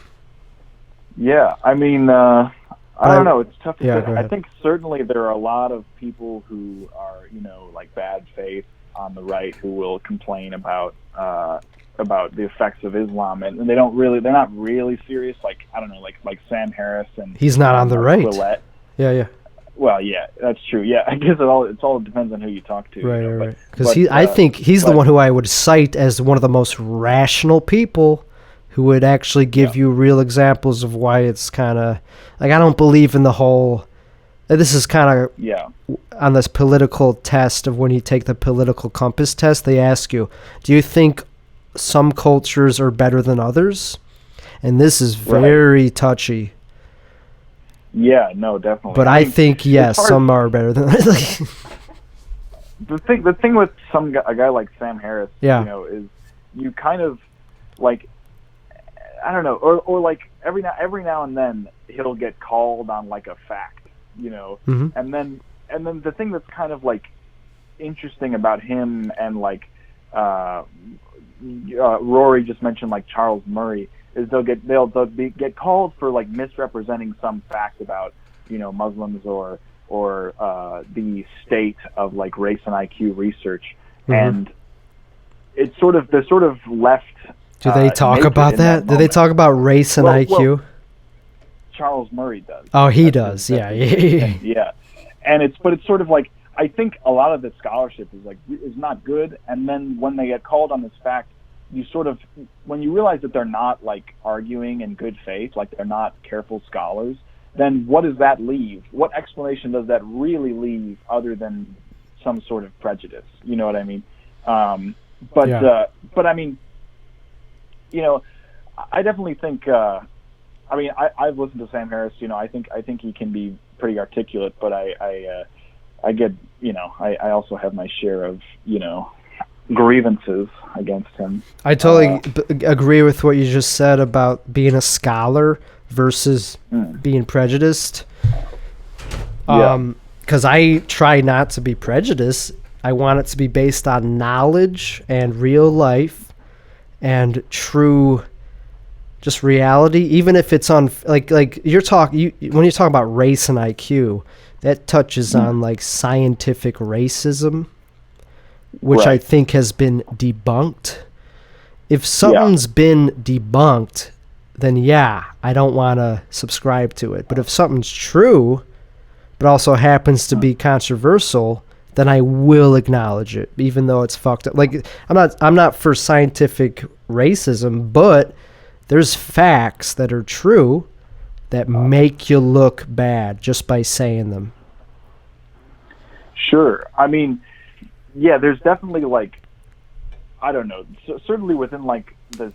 Yeah, I mean, I don't know. It's tough to say. I think certainly there are a lot of people who are, you know, like bad faith on the right who will complain about the effects of Islam, and they're not really serious. Like, I don't know, like Sam Harris and he's not on the right. Quillette. Yeah. Well, yeah, that's true. Yeah, I guess it all depends on who you talk to. Right. Because I think he's the one who I would cite as one of the most rational people who would actually give you real examples of why it's kind of like, I don't believe in the whole. This is kind of on this political test of when you take the political compass test. They ask you, do you think some cultures are better than others? And this is very touchy. Yeah, no, definitely. But I think yes, some are better than others. The thing with a guy like Sam Harris, you know, is you kind of like, I don't know, or like every now and then he'll get called on like a fact, you know, and then the thing that's kind of like interesting about him and like Rory just mentioned like Charles Murray is they'll get called for like misrepresenting some fact about, you know, Muslims or the state of like race and IQ research, and they're sort of left. Do they talk about that? Do they talk about race and IQ? Well, Charles Murray does. Oh, he does. Yeah. Yeah. And it's sort of like, I think a lot of the scholarship is not good. And then when they get called on this fact, you sort of, when you realize that they're not like arguing in good faith, like they're not careful scholars, then what does that leave? What explanation does that really leave other than some sort of prejudice? You know what I mean? But I mean, you know, I definitely think, I mean, I've listened to Sam Harris, you know, I think he can be pretty articulate, but I get, you know, I also have my share of, you know, grievances against him. I totally agree with what you just said about being a scholar versus being prejudiced. Because I try not to be prejudiced. I want it to be based on knowledge and real life and true, just reality. Even if it's on like when you're talking about race and IQ, that touches on like scientific racism, which I think has been debunked. If something's been debunked, then I don't want to subscribe to it. But if something's true, but also happens to be controversial, then I will acknowledge it, even though it's fucked up. Like I'm not for scientific racism, but there's facts that are true that make you look bad just by saying them. Sure. I mean, yeah, there's definitely like, I don't know, certainly within like the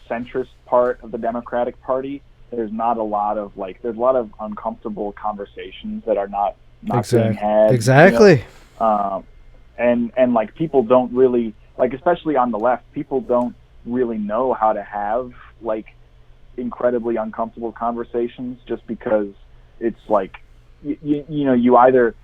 centrist part of the Democratic Party, there's not a lot of like, there's a lot of uncomfortable conversations that are not being had. Exactly. You know? And like people don't really, like especially on the left, people don't really know how to have like incredibly uncomfortable conversations, just because it's like, you know, you either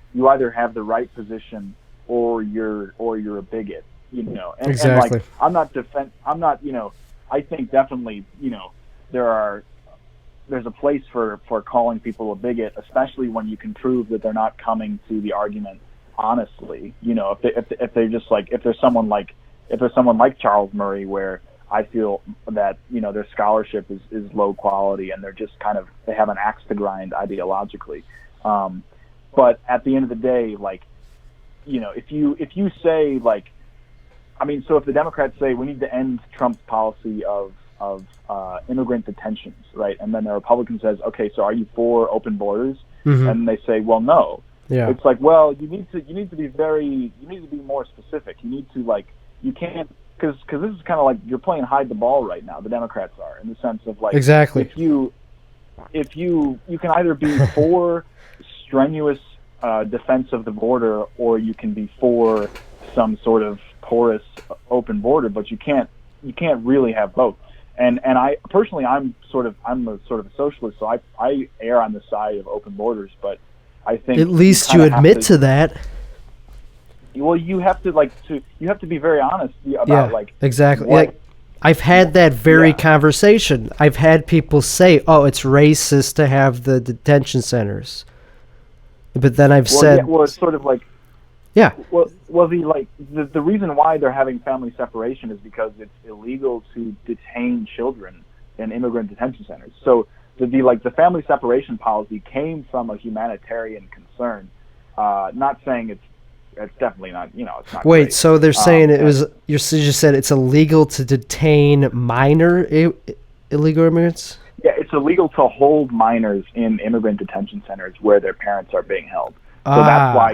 have the right position or you're a bigot, you know. And, exactly. And like I'm not, you know, I think definitely, you know, there's a place for calling people a bigot, especially when you can prove that they're not coming to the argument honestly. You know, if they're just like, if there's someone like Charles Murray, where I feel that, you know, their scholarship is low quality and they're just kind of, they have an axe to grind ideologically. But at the end of the day, like, you know, if you say like, I mean, so if the Democrats say we need to end Trump's policy of immigrant detentions, right? And then the Republican says, okay, so are you for open borders? Mm-hmm. And they say, well, no. Yeah. It's like, well, you need to be more specific. You need to like, you can't, because this is kind of like you're playing hide the ball right now. The Democrats are, in the sense of like, exactly. If you can either be for strenuous defense of the border, or you can be for some sort of porous open border, but you can't really have both. And I personally, I'm a sort of a socialist, so I err on the side of open borders, but I think at least you admit to that. Well, you have to be very honest about like, exactly. Like, I've had that very conversation. I've had people say, "Oh, it's racist to have the detention centers," but then I've said, well, it's sort of like, the reason why they're having family separation is because it's illegal to detain children in immigrant detention centers. So the family separation policy came from a humanitarian concern. Not saying it's definitely not, you know, it's not. Wait, great. So they're saying it was, you just said it's illegal to detain minor illegal immigrants? Yeah, it's illegal to hold minors in immigrant detention centers where their parents are being held. So that's why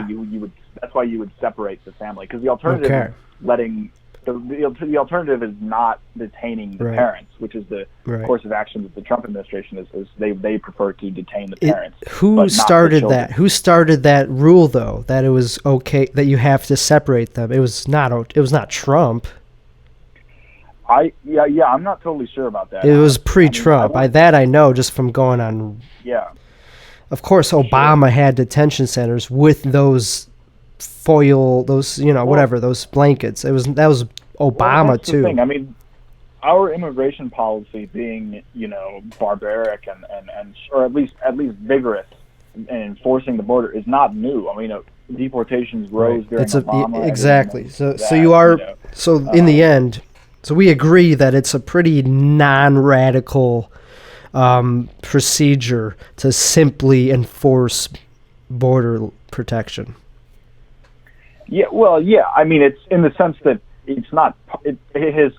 you would separate the family, because the alternative is letting the alternative is not detaining the parents, which is the course of action that the Trump administration is they prefer to detain the parents. Who started that? Who started that rule, though, that it was okay that you have to separate them? It was not Trump. I'm not totally sure about that. It was pre-Trump. I know just from going on. Yeah. Of course, Obama had detention centers with those foil, those whatever, those blankets. That was Obama too. The thing. I mean, our immigration policy being, you know, barbaric and or at least vigorous in enforcing the border is not new. I mean, deportations rose during Obama. Exactly. So you are in the end. So we agree that it's a pretty non-radical procedure to simply enforce border protection. Yeah, well, yeah. I mean, it's in the sense that it's not. It has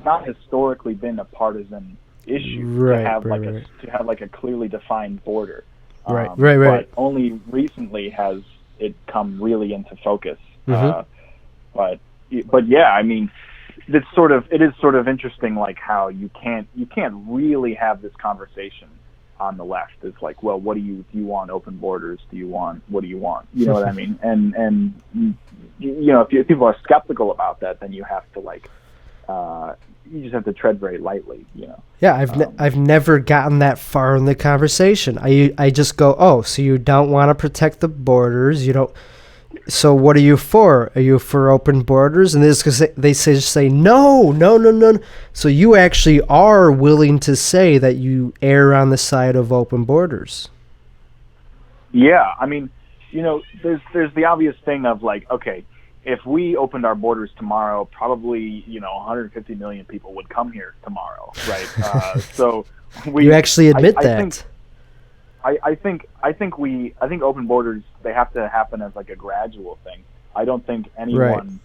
not historically been a partisan issue to have to have like a clearly defined border. Right. But only recently has it come really into focus. But yeah, I mean, it is sort of interesting, like how you can't really have this conversation on the left. It's like, well, what do you want open borders? What do you want? You know what I mean? And you know, if people are skeptical about that, then you have to you just have to tread very lightly, you know. Yeah, I've never gotten that far in the conversation. I just go, oh, so you don't want to protect the borders? You don't. So what are you for? Are you for open borders? And they say no. So you actually are willing to say that you err on the side of open borders. Yeah, I mean, you know, there's the obvious thing of like, okay, if we opened our borders tomorrow, probably, you know, 150 million people would come here tomorrow, right? So you actually admit that. I think open borders, they have to happen as like a gradual thing. I don't think anyone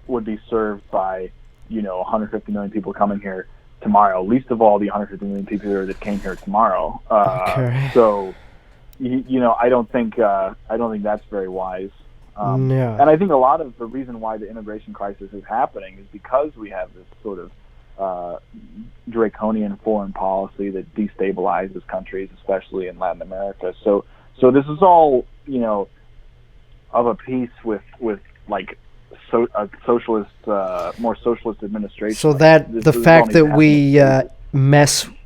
would be served by, you know, 150 million people coming here tomorrow. Least of all the 150 million people that came here tomorrow. So, you know, I don't think that's very wise. And I think a lot of the reason why the immigration crisis is happening is because we have this sort of draconian foreign policy that destabilizes countries, especially in Latin America. So this is all, you know, of a piece with like a socialist, more socialist administration. So that the fact that we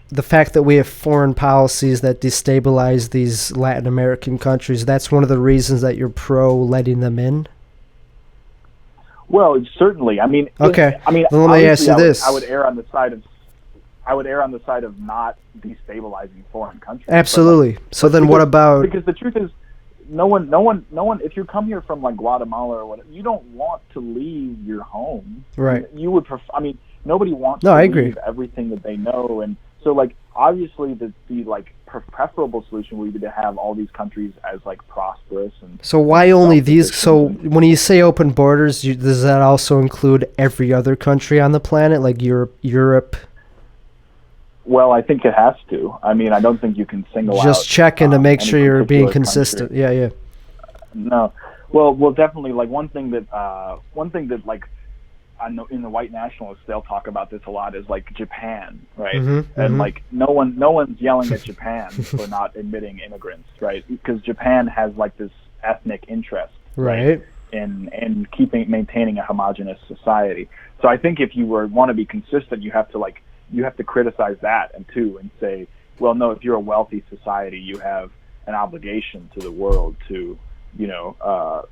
the fact that we have foreign policies that destabilize these Latin American countries, that's one of the reasons that you're pro letting them in? Well, certainly. I mean, okay. Well, let me ask you this: I would err on the side of not destabilizing foreign countries. Absolutely. So then, what about? Because the truth is, no one. If you come here from like Guatemala or whatever, you don't want to leave your home. Right. You would prefer. I mean, nobody wants to leave everything that they know, and so like obviously the like preferable solution would be to have all these countries as like prosperous and. So why only these? So when you say open borders, does that also include every other country on the planet, like Europe? Well, I think it has to. I mean, I don't think you can single out. Just checking to make sure you're being consistent. Country. Yeah. No. Well, definitely. Like one thing that like. In the white nationalists, they'll talk about this a lot, is like Japan, right? And like no one's yelling at Japan for not admitting immigrants, right? Because Japan has like this ethnic interest, right? In maintaining a homogenous society. So I think if you want to be consistent, you have to criticize that and say, well, no, if you're a wealthy society, you have an obligation to the world to, you know,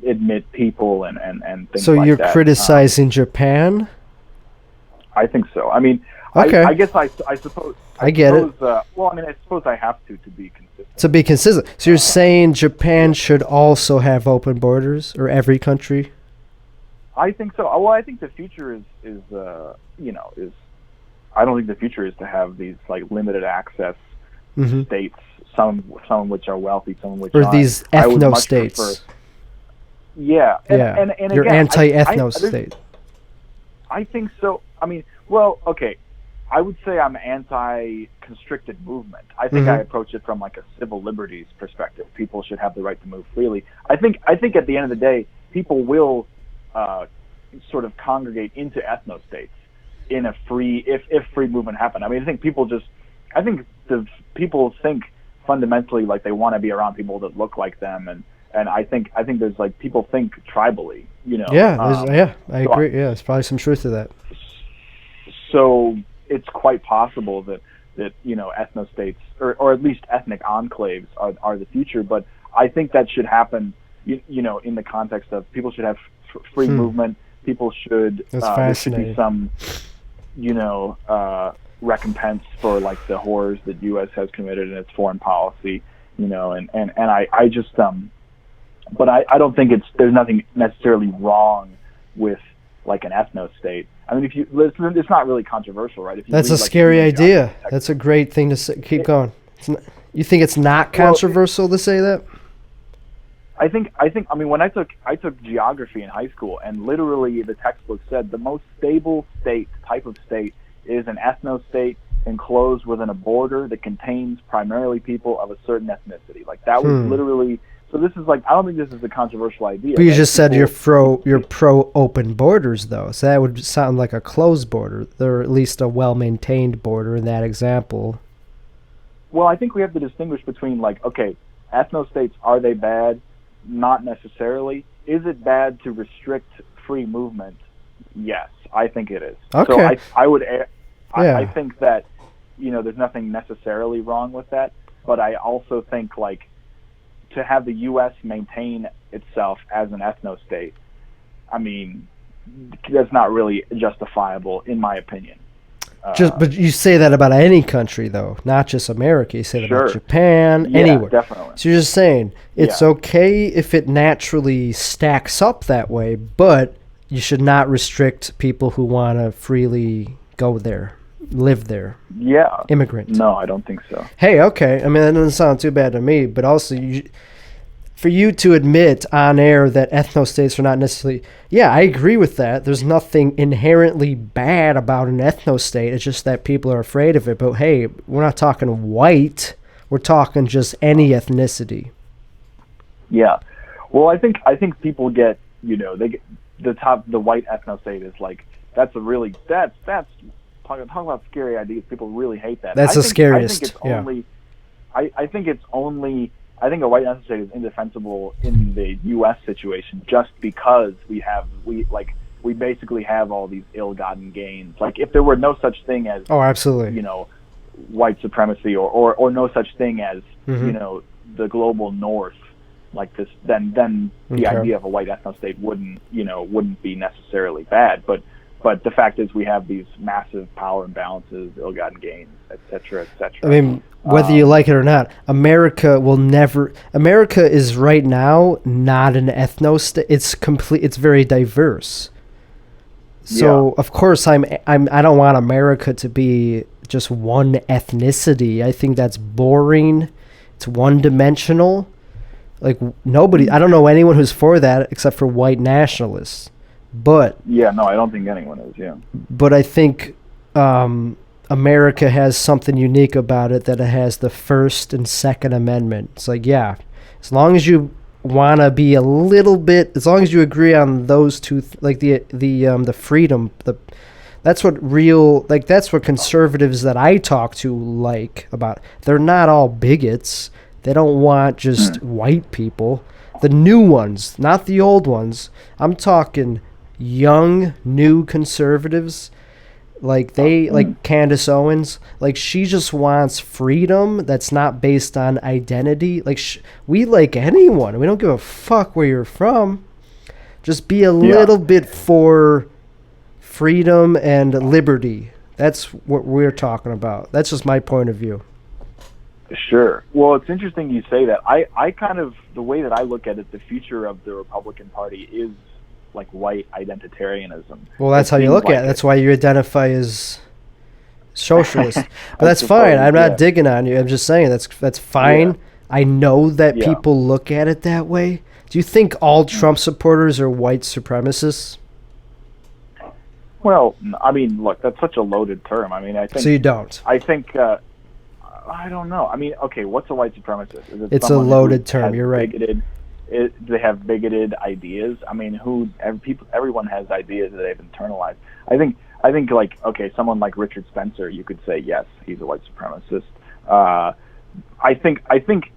admit people and things so like that. So you're criticizing Japan? I think so. I mean, okay. I guess I suppose. I get it. Well, I mean, I suppose I have to be consistent. To be consistent. So you're saying Japan should also have open borders, or every country? I think so. Well, I think the future is I don't think the future is to have these like limited access states, some of which are wealthy, some of which aren't. Or these ethnostates. Yeah. And you're again, anti-ethnostate. I think so. I mean, well, okay. I would say I'm anti-constricted movement. I think I approach it from like a civil liberties perspective. People should have the right to move freely. I think at the end of the day, people will sort of congregate into ethnostates in a free, if free movement happened. I mean, I think people think fundamentally like they want to be around people that look like them, and I think there's like people think tribally, you know. Yeah, I agree. Yeah, there's probably some truth to that. So it's quite possible that you know, ethnostates or at least ethnic enclaves are the future, but I think that should happen, you know, in the context of people should have free movement. People should there should be some, you know, recompense for like the horrors that the U.S. has committed in its foreign policy, you know, and I just but I don't think there's nothing necessarily wrong with like an ethnostate. I mean, it's not really controversial, right? That's a scary idea. That's a great thing to say. Keep going. You think it's not controversial to say that? I mean, when I took geography in high school, and literally the textbook said the most stable type of state is an ethnostate enclosed within a border that contains primarily people of a certain ethnicity. Like that was literally. So this is like, I don't think this is a controversial idea. But you just said you're pro open borders, though, so that would sound like a closed border, or at least a well-maintained border in that example. Well, I think we have to distinguish between, like, okay, ethnostates, are they bad? Not necessarily. Is it bad to restrict free movement? Yes, I think it is. Okay. So I think that, there's nothing necessarily wrong with that, but I also think, like, to have the U.S. maintain itself as an ethnostate, I mean, that's not really justifiable, in my opinion. But you say that about any country, though, not just America. You say that about Japan, anywhere. Definitely. So you're just saying it's okay if it naturally stacks up that way, but you should not restrict people who want to freely go there, live there. Yeah. Immigrant. No, I don't think so. Hey, okay. I mean, that doesn't sound too bad to me, but also for you to admit on air that ethnostates are not necessarily... Yeah, I agree with that. There's nothing inherently bad about an ethnostate. It's just that people are afraid of it. But hey, we're not talking white. We're talking just any ethnicity. Yeah. Well, I think people get, they get the white ethnostate is like, that's talking about scary ideas. People really hate that. That's the scariest. I think a white ethnostate is indefensible in the U.S. situation just because we basically have all these ill-gotten gains. Like, if there were no such thing as absolutely, white supremacy or no such thing as the global North, like this, then the idea of a white ethnostate wouldn't be necessarily bad. But the fact is, we have these massive power imbalances, ill-gotten gains, et cetera, et cetera. I mean, whether you like it or not, America is right now not an ethnostate. It's very diverse. So of course I don't want America to be just one ethnicity. I think that's boring. It's one-dimensional. Like, nobody, I don't know anyone who's for that except for white nationalists. But I don't think anyone is. Yeah. But I think America has something unique about it, that it has the First and Second Amendment. It's like, as long as you want to be a little bit, as long as you agree on those two, like the freedom, that's what conservatives that I talk to like about. They're not all bigots. They don't want just white people. The new ones, not the old ones. I'm talking young, new conservatives, like Candace Owens, like, she just wants freedom that's not based on identity. Like, we like anyone. We don't give a fuck where you're from. Just be a little bit for freedom and liberty. That's what we're talking about. That's just my point of view. Sure. Well, it's interesting you say that. I kind of, the way that I look at it, the future of the Republican Party is like white identitarianism. Well, that's how you look at it. That's why you identify as socialist. But that's fine. I'm not digging on you. I'm just saying that's fine. Yeah. I know that people look at it that way. Do you think all Trump supporters are white supremacists? Well, I mean, look, that's such a loaded term. I mean, I think... So you don't? I think... I don't know. I mean, okay, what's a white supremacist? It's a loaded term. You're right. They have bigoted ideas. I mean, everyone has ideas that they've internalized. I think like, okay, someone like Richard Spencer, you could say, yes, he's a white supremacist. I think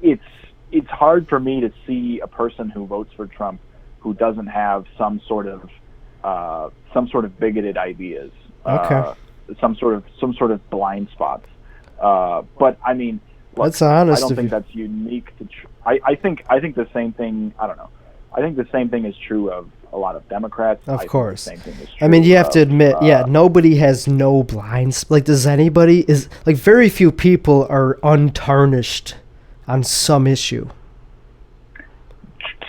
it's hard for me to see a person who votes for Trump who doesn't have some sort of bigoted ideas. Some sort of blind spots. But I mean, look, that's honest. I don't think that's unique to. I think the same thing. I don't know. I think the same thing is true of a lot of Democrats. Of course. Think the same thing is true. I mean, you have to admit, nobody has no blinds. Like, does anybody? Is like, very few people are untarnished on some issue.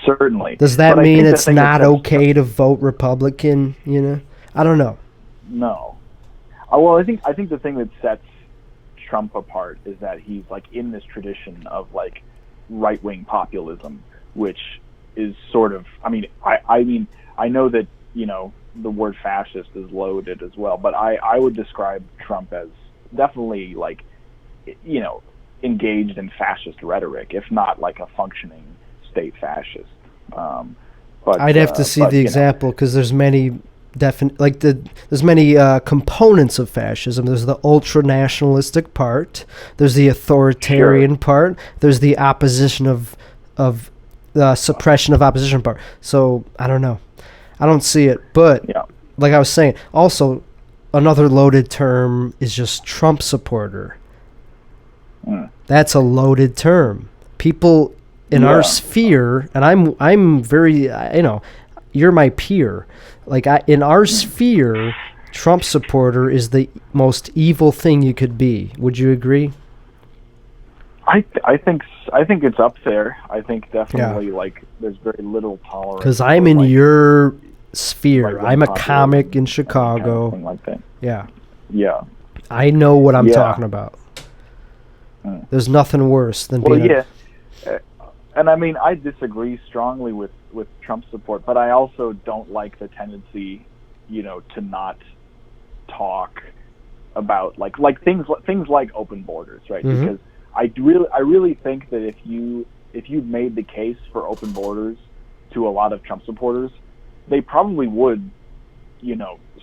Certainly. Does that mean it's not okay to vote Republican? I don't know. No. Well, I think the thing that sets Trump apart is that he's like in this tradition of like right-wing populism which is sort of, I know that, the word fascist is loaded as well, but I would describe Trump as definitely like, engaged in fascist rhetoric, if not like a functioning state fascist. But I'd have to see the example, because there's many there's many components of fascism. There's the ultra-nationalistic part. There's the authoritarian part. There's the opposition of the suppression of opposition part. So I don't know. I don't see it. But like I was saying, also another loaded term is just Trump supporter. That's a loaded term. People in our sphere, and I'm very, you're my peer. Like in our sphere, Trump supporter is the most evil thing you could be. Would you agree? I think it's up there. I think definitely like there's very little tolerance. Because I'm in your sphere. I'm a comic in Chicago. Kind of like that. Yeah. Yeah. I know what I'm talking about. There's nothing worse than being. And I mean, I disagree strongly with Trump support, but I also don't like the tendency, to not talk about like things like open borders, right? Mm-hmm. Because I really think that if you made the case for open borders to a lot of Trump supporters, they probably would,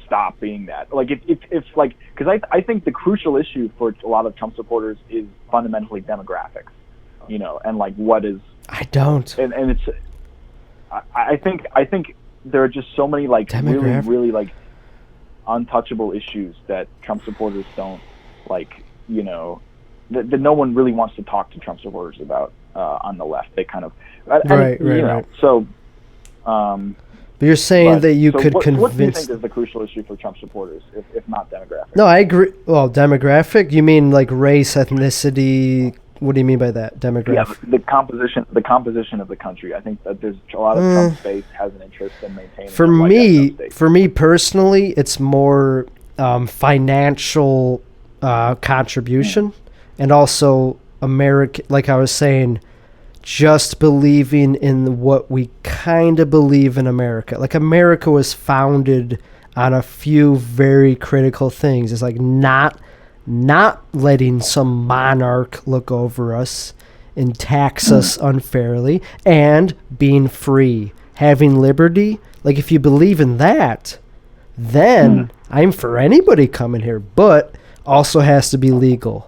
stop being that. Like if like, because I think the crucial issue for a lot of Trump supporters is fundamentally demographics, and like what is. I don't. And it's, I think there are just so many like really like untouchable issues that Trump supporters don't like, that no one really wants to talk to Trump supporters about on the left. They kind of right. So, but you're saying that you could convince. What do you think is the crucial issue for Trump supporters, if not demographic? No, I agree. Well, demographic. You mean like race, ethnicity? What do you mean by that? Demographic? Yeah, the composition of the country. I think that there's a lot of Trump's base has an interest in maintaining. For me personally, it's more financial contribution, and also American. Like I was saying, just believing in what we kind of believe in America. Like America was founded on a few very critical things. It's like not letting some monarch look over us and tax us unfairly, and being free, having liberty. Like if you believe in that, then I'm for anybody coming here, but also has to be legal.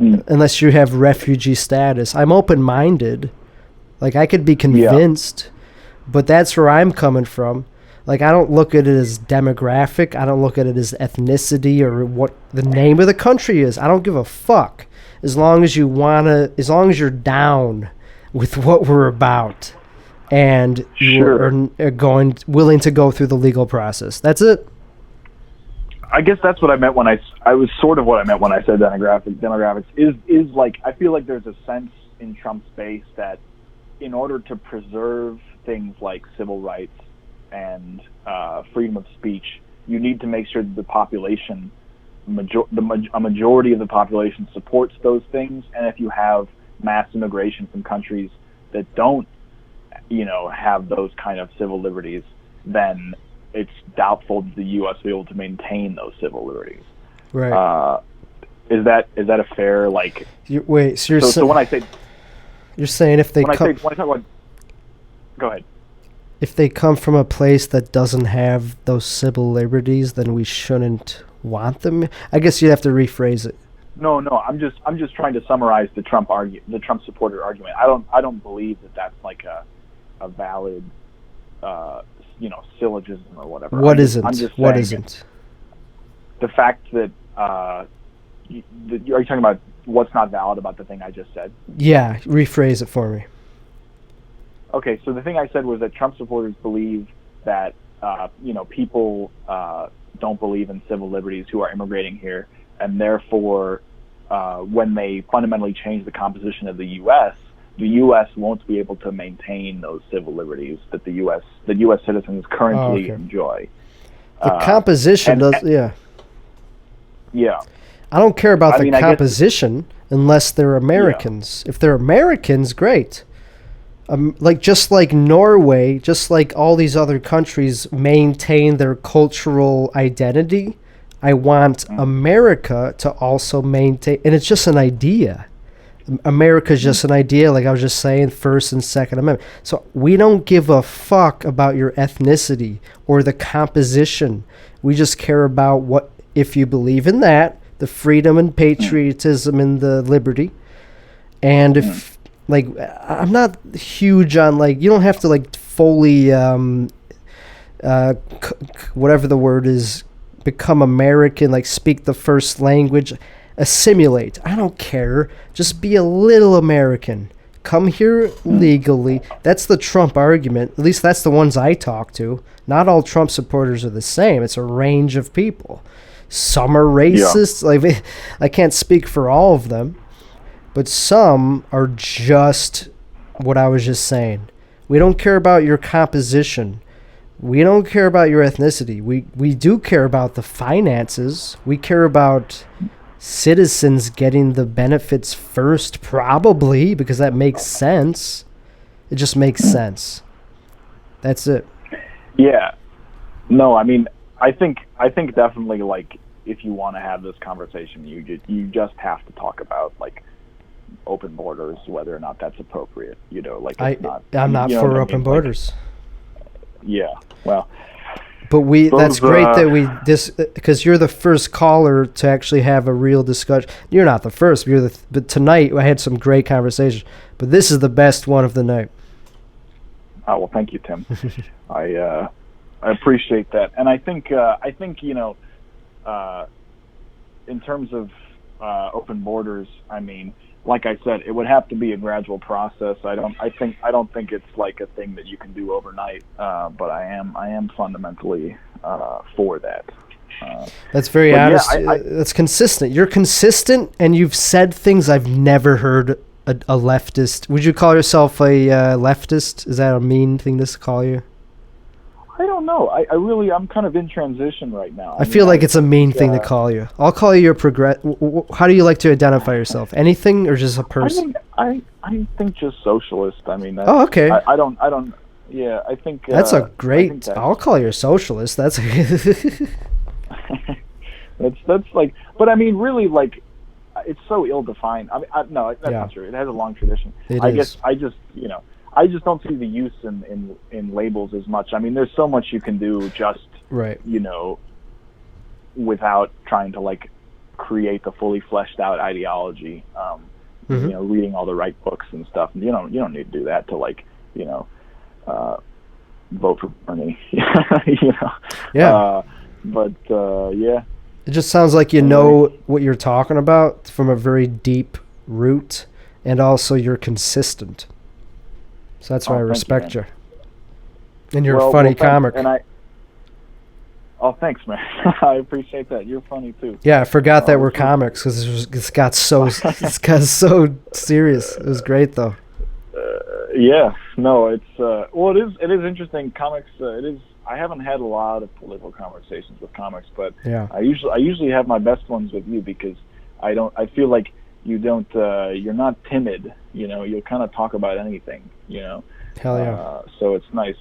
Unless you have refugee status. I'm open-minded. Like I could be convinced, but that's where I'm coming from. Like, I don't look at it as demographic. I don't look at it as ethnicity or what the name of the country is. I don't give a fuck. As long as you're down with what we're about and you are willing to go through the legal process. That's it. I guess that's what I meant when I was sort of what I meant when I said demographics is like, I feel like there's a sense in Trump's base that in order to preserve things like civil rights and freedom of speech, you need to make sure that the population, a majority of the population supports those things. And if you have mass immigration from countries that don't, have those kind of civil liberties, then it's doubtful that the U.S. will be able to maintain those civil liberties. Right. Is that a fair like? So when I say, you're saying if they when I talk about, go ahead. If they come from a place that doesn't have those civil liberties, then we shouldn't want them. I guess you'd have to rephrase it. No, I'm just trying to summarize the Trump supporter argument. I don't believe that that's like a valid, syllogism or whatever. What isn't? The fact that are you talking about what's not valid about the thing I just said? Yeah, rephrase it for me. Okay, so the thing I said was that Trump supporters believe that people don't believe in civil liberties who are immigrating here, and therefore, when they fundamentally change the composition of the U.S. won't be able to maintain those civil liberties that the U.S. citizens currently enjoy. The composition does, yeah. Yeah. I don't care about the composition unless they're Americans. Yeah. If they're Americans, great. Like just like Norway, just like all these other countries maintain their cultural identity, I want America to also maintain, and it's just an idea. America's just an idea, like I was just saying, First and Second Amendment. So we don't give a fuck about your ethnicity or the composition. We just care about what, if you believe in that, the freedom and patriotism and the liberty. And if, like, I'm not huge on, like, you don't have to, like, fully, whatever the word is, become American, like, speak the first language, assimilate. I don't care. Just be a little American. Come here legally. That's the Trump argument. At least that's the ones I talk to. Not all Trump supporters are the same. It's a range of people. Some are racist. Like, I can't speak for all of them. But some are just what I was just saying. We don't care about your composition. We don't care about your ethnicity. We do care about the finances. We care about citizens getting the benefits first, probably, because that makes sense. It just makes sense. That's it. Yeah. No, I mean, I think definitely, like, if you want to have this conversation, you just have to talk about, like, open borders, whether or not that's appropriate. You know, like, I'm not for open borders. Like, yeah. Well, but that's great that because you're the first caller to actually have a real discussion. You're not the first. But tonight I had some great conversation. But this is the best one of the night. Oh, well, thank you, Tim. I appreciate that, and I think you know, in terms of open borders, I mean, like I said, it would have to be a gradual process. I don't think it's like a thing that you can do overnight. But I am fundamentally for that. That's very honest. That's consistent. You're consistent, and you've said things I've never heard a leftist. Would you call yourself a leftist? Is that a mean thing to call you? I don't know. I'm kind of in transition right now. I feel like it's a mean thing to call you. I'll call you How do you like to identify yourself? Anything or just a person? I think just socialist. I mean, that's, okay. I don't. Yeah, I think that's a great. I'll call you a socialist. That's. that's like, but I mean, really, like, it's so ill-defined. I mean, no, that's not true. It has a long tradition. I guess I just, you know. I just don't see the use in labels as much. I mean, there's so much you can do just, you know, without trying to, like, create the fully fleshed out ideology. You know, reading all the right books and stuff. You don't need to do that to, like, you know, vote for Bernie. You know. Yeah. Yeah. It just sounds like you know what you're talking about from a very deep root, and also you're consistent. So that's why I respect you. And you're a funny comic. And thanks, man. I appreciate that. You're funny too. Yeah, I forgot that we're comics because it got so serious. It was great though. Yeah, no, it's well, it is interesting. Comics, it is. I haven't had a lot of political conversations with comics, but I usually have my best ones with you because I feel like you don't you're not timid, you know, you'll kind of talk about anything, you know. Hell yeah. So it's nice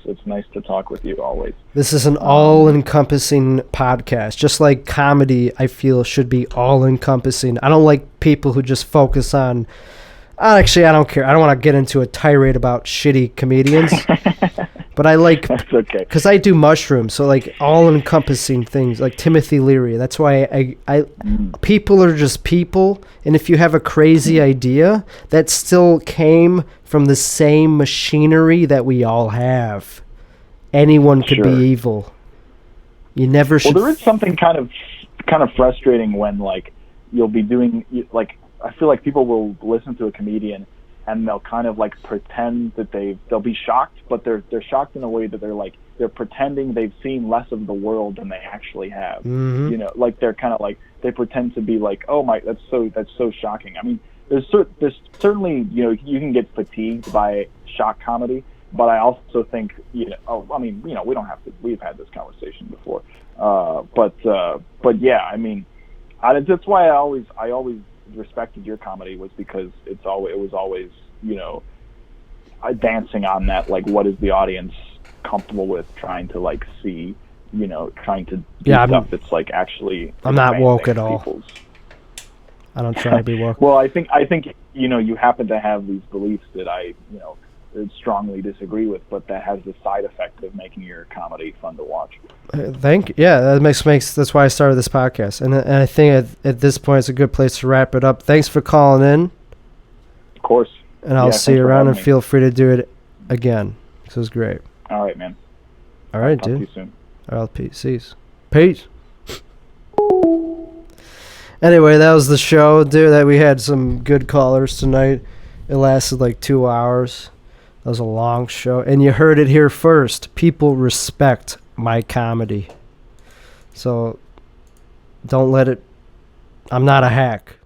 to talk with you always. This is an all-encompassing podcast, just like comedy I feel should be all-encompassing. I don't like people who just focus on actually I don't care. I don't want to get into a tirade about shitty comedians. But I like, that's okay, because I do mushrooms, so like all-encompassing things, like Timothy Leary. That's why people are just people, and if you have a crazy idea, that still came from the same machinery that we all have. Anyone could be evil. You never should. Well, there is something kind of frustrating when, like, you'll be doing, like, I feel like people will listen to a comedian and they'll kind of, like, pretend that they'll be shocked, but they're shocked in a way that they're pretending they've seen less of the world than they actually have. Mm-hmm. You know, like, they're kind of like, they pretend to be like, oh my, that's so shocking. I mean, there's certainly, you know, you can get fatigued by shock comedy, but I also think, you know, I mean, you know, we've had this conversation before. But yeah, I mean, that's why I always respected your comedy, was because it was always, you know, dancing on that, like, what is the audience comfortable with trying to, like, see, trying to do stuff that's, like, actually... I'm not woke at all. I don't try to be woke. Well, I think you happen to have these beliefs that I strongly disagree with, but that has the side effect of making your comedy fun to watch. Thank you. Yeah, that makes that's why I started this podcast, and I think at this point it's a good place to wrap it up. Thanks for calling in. Of course. And I'll see you around, and feel free to do it again. This was great. All right, man. All right, Talk dude. To you soon. All right, peace. Peace. Anyway, that was the show, dude. That we had some good callers tonight. It lasted like 2 hours. That was a long show, and you heard it here first. People respect my comedy, so don't let it. I'm not a hack.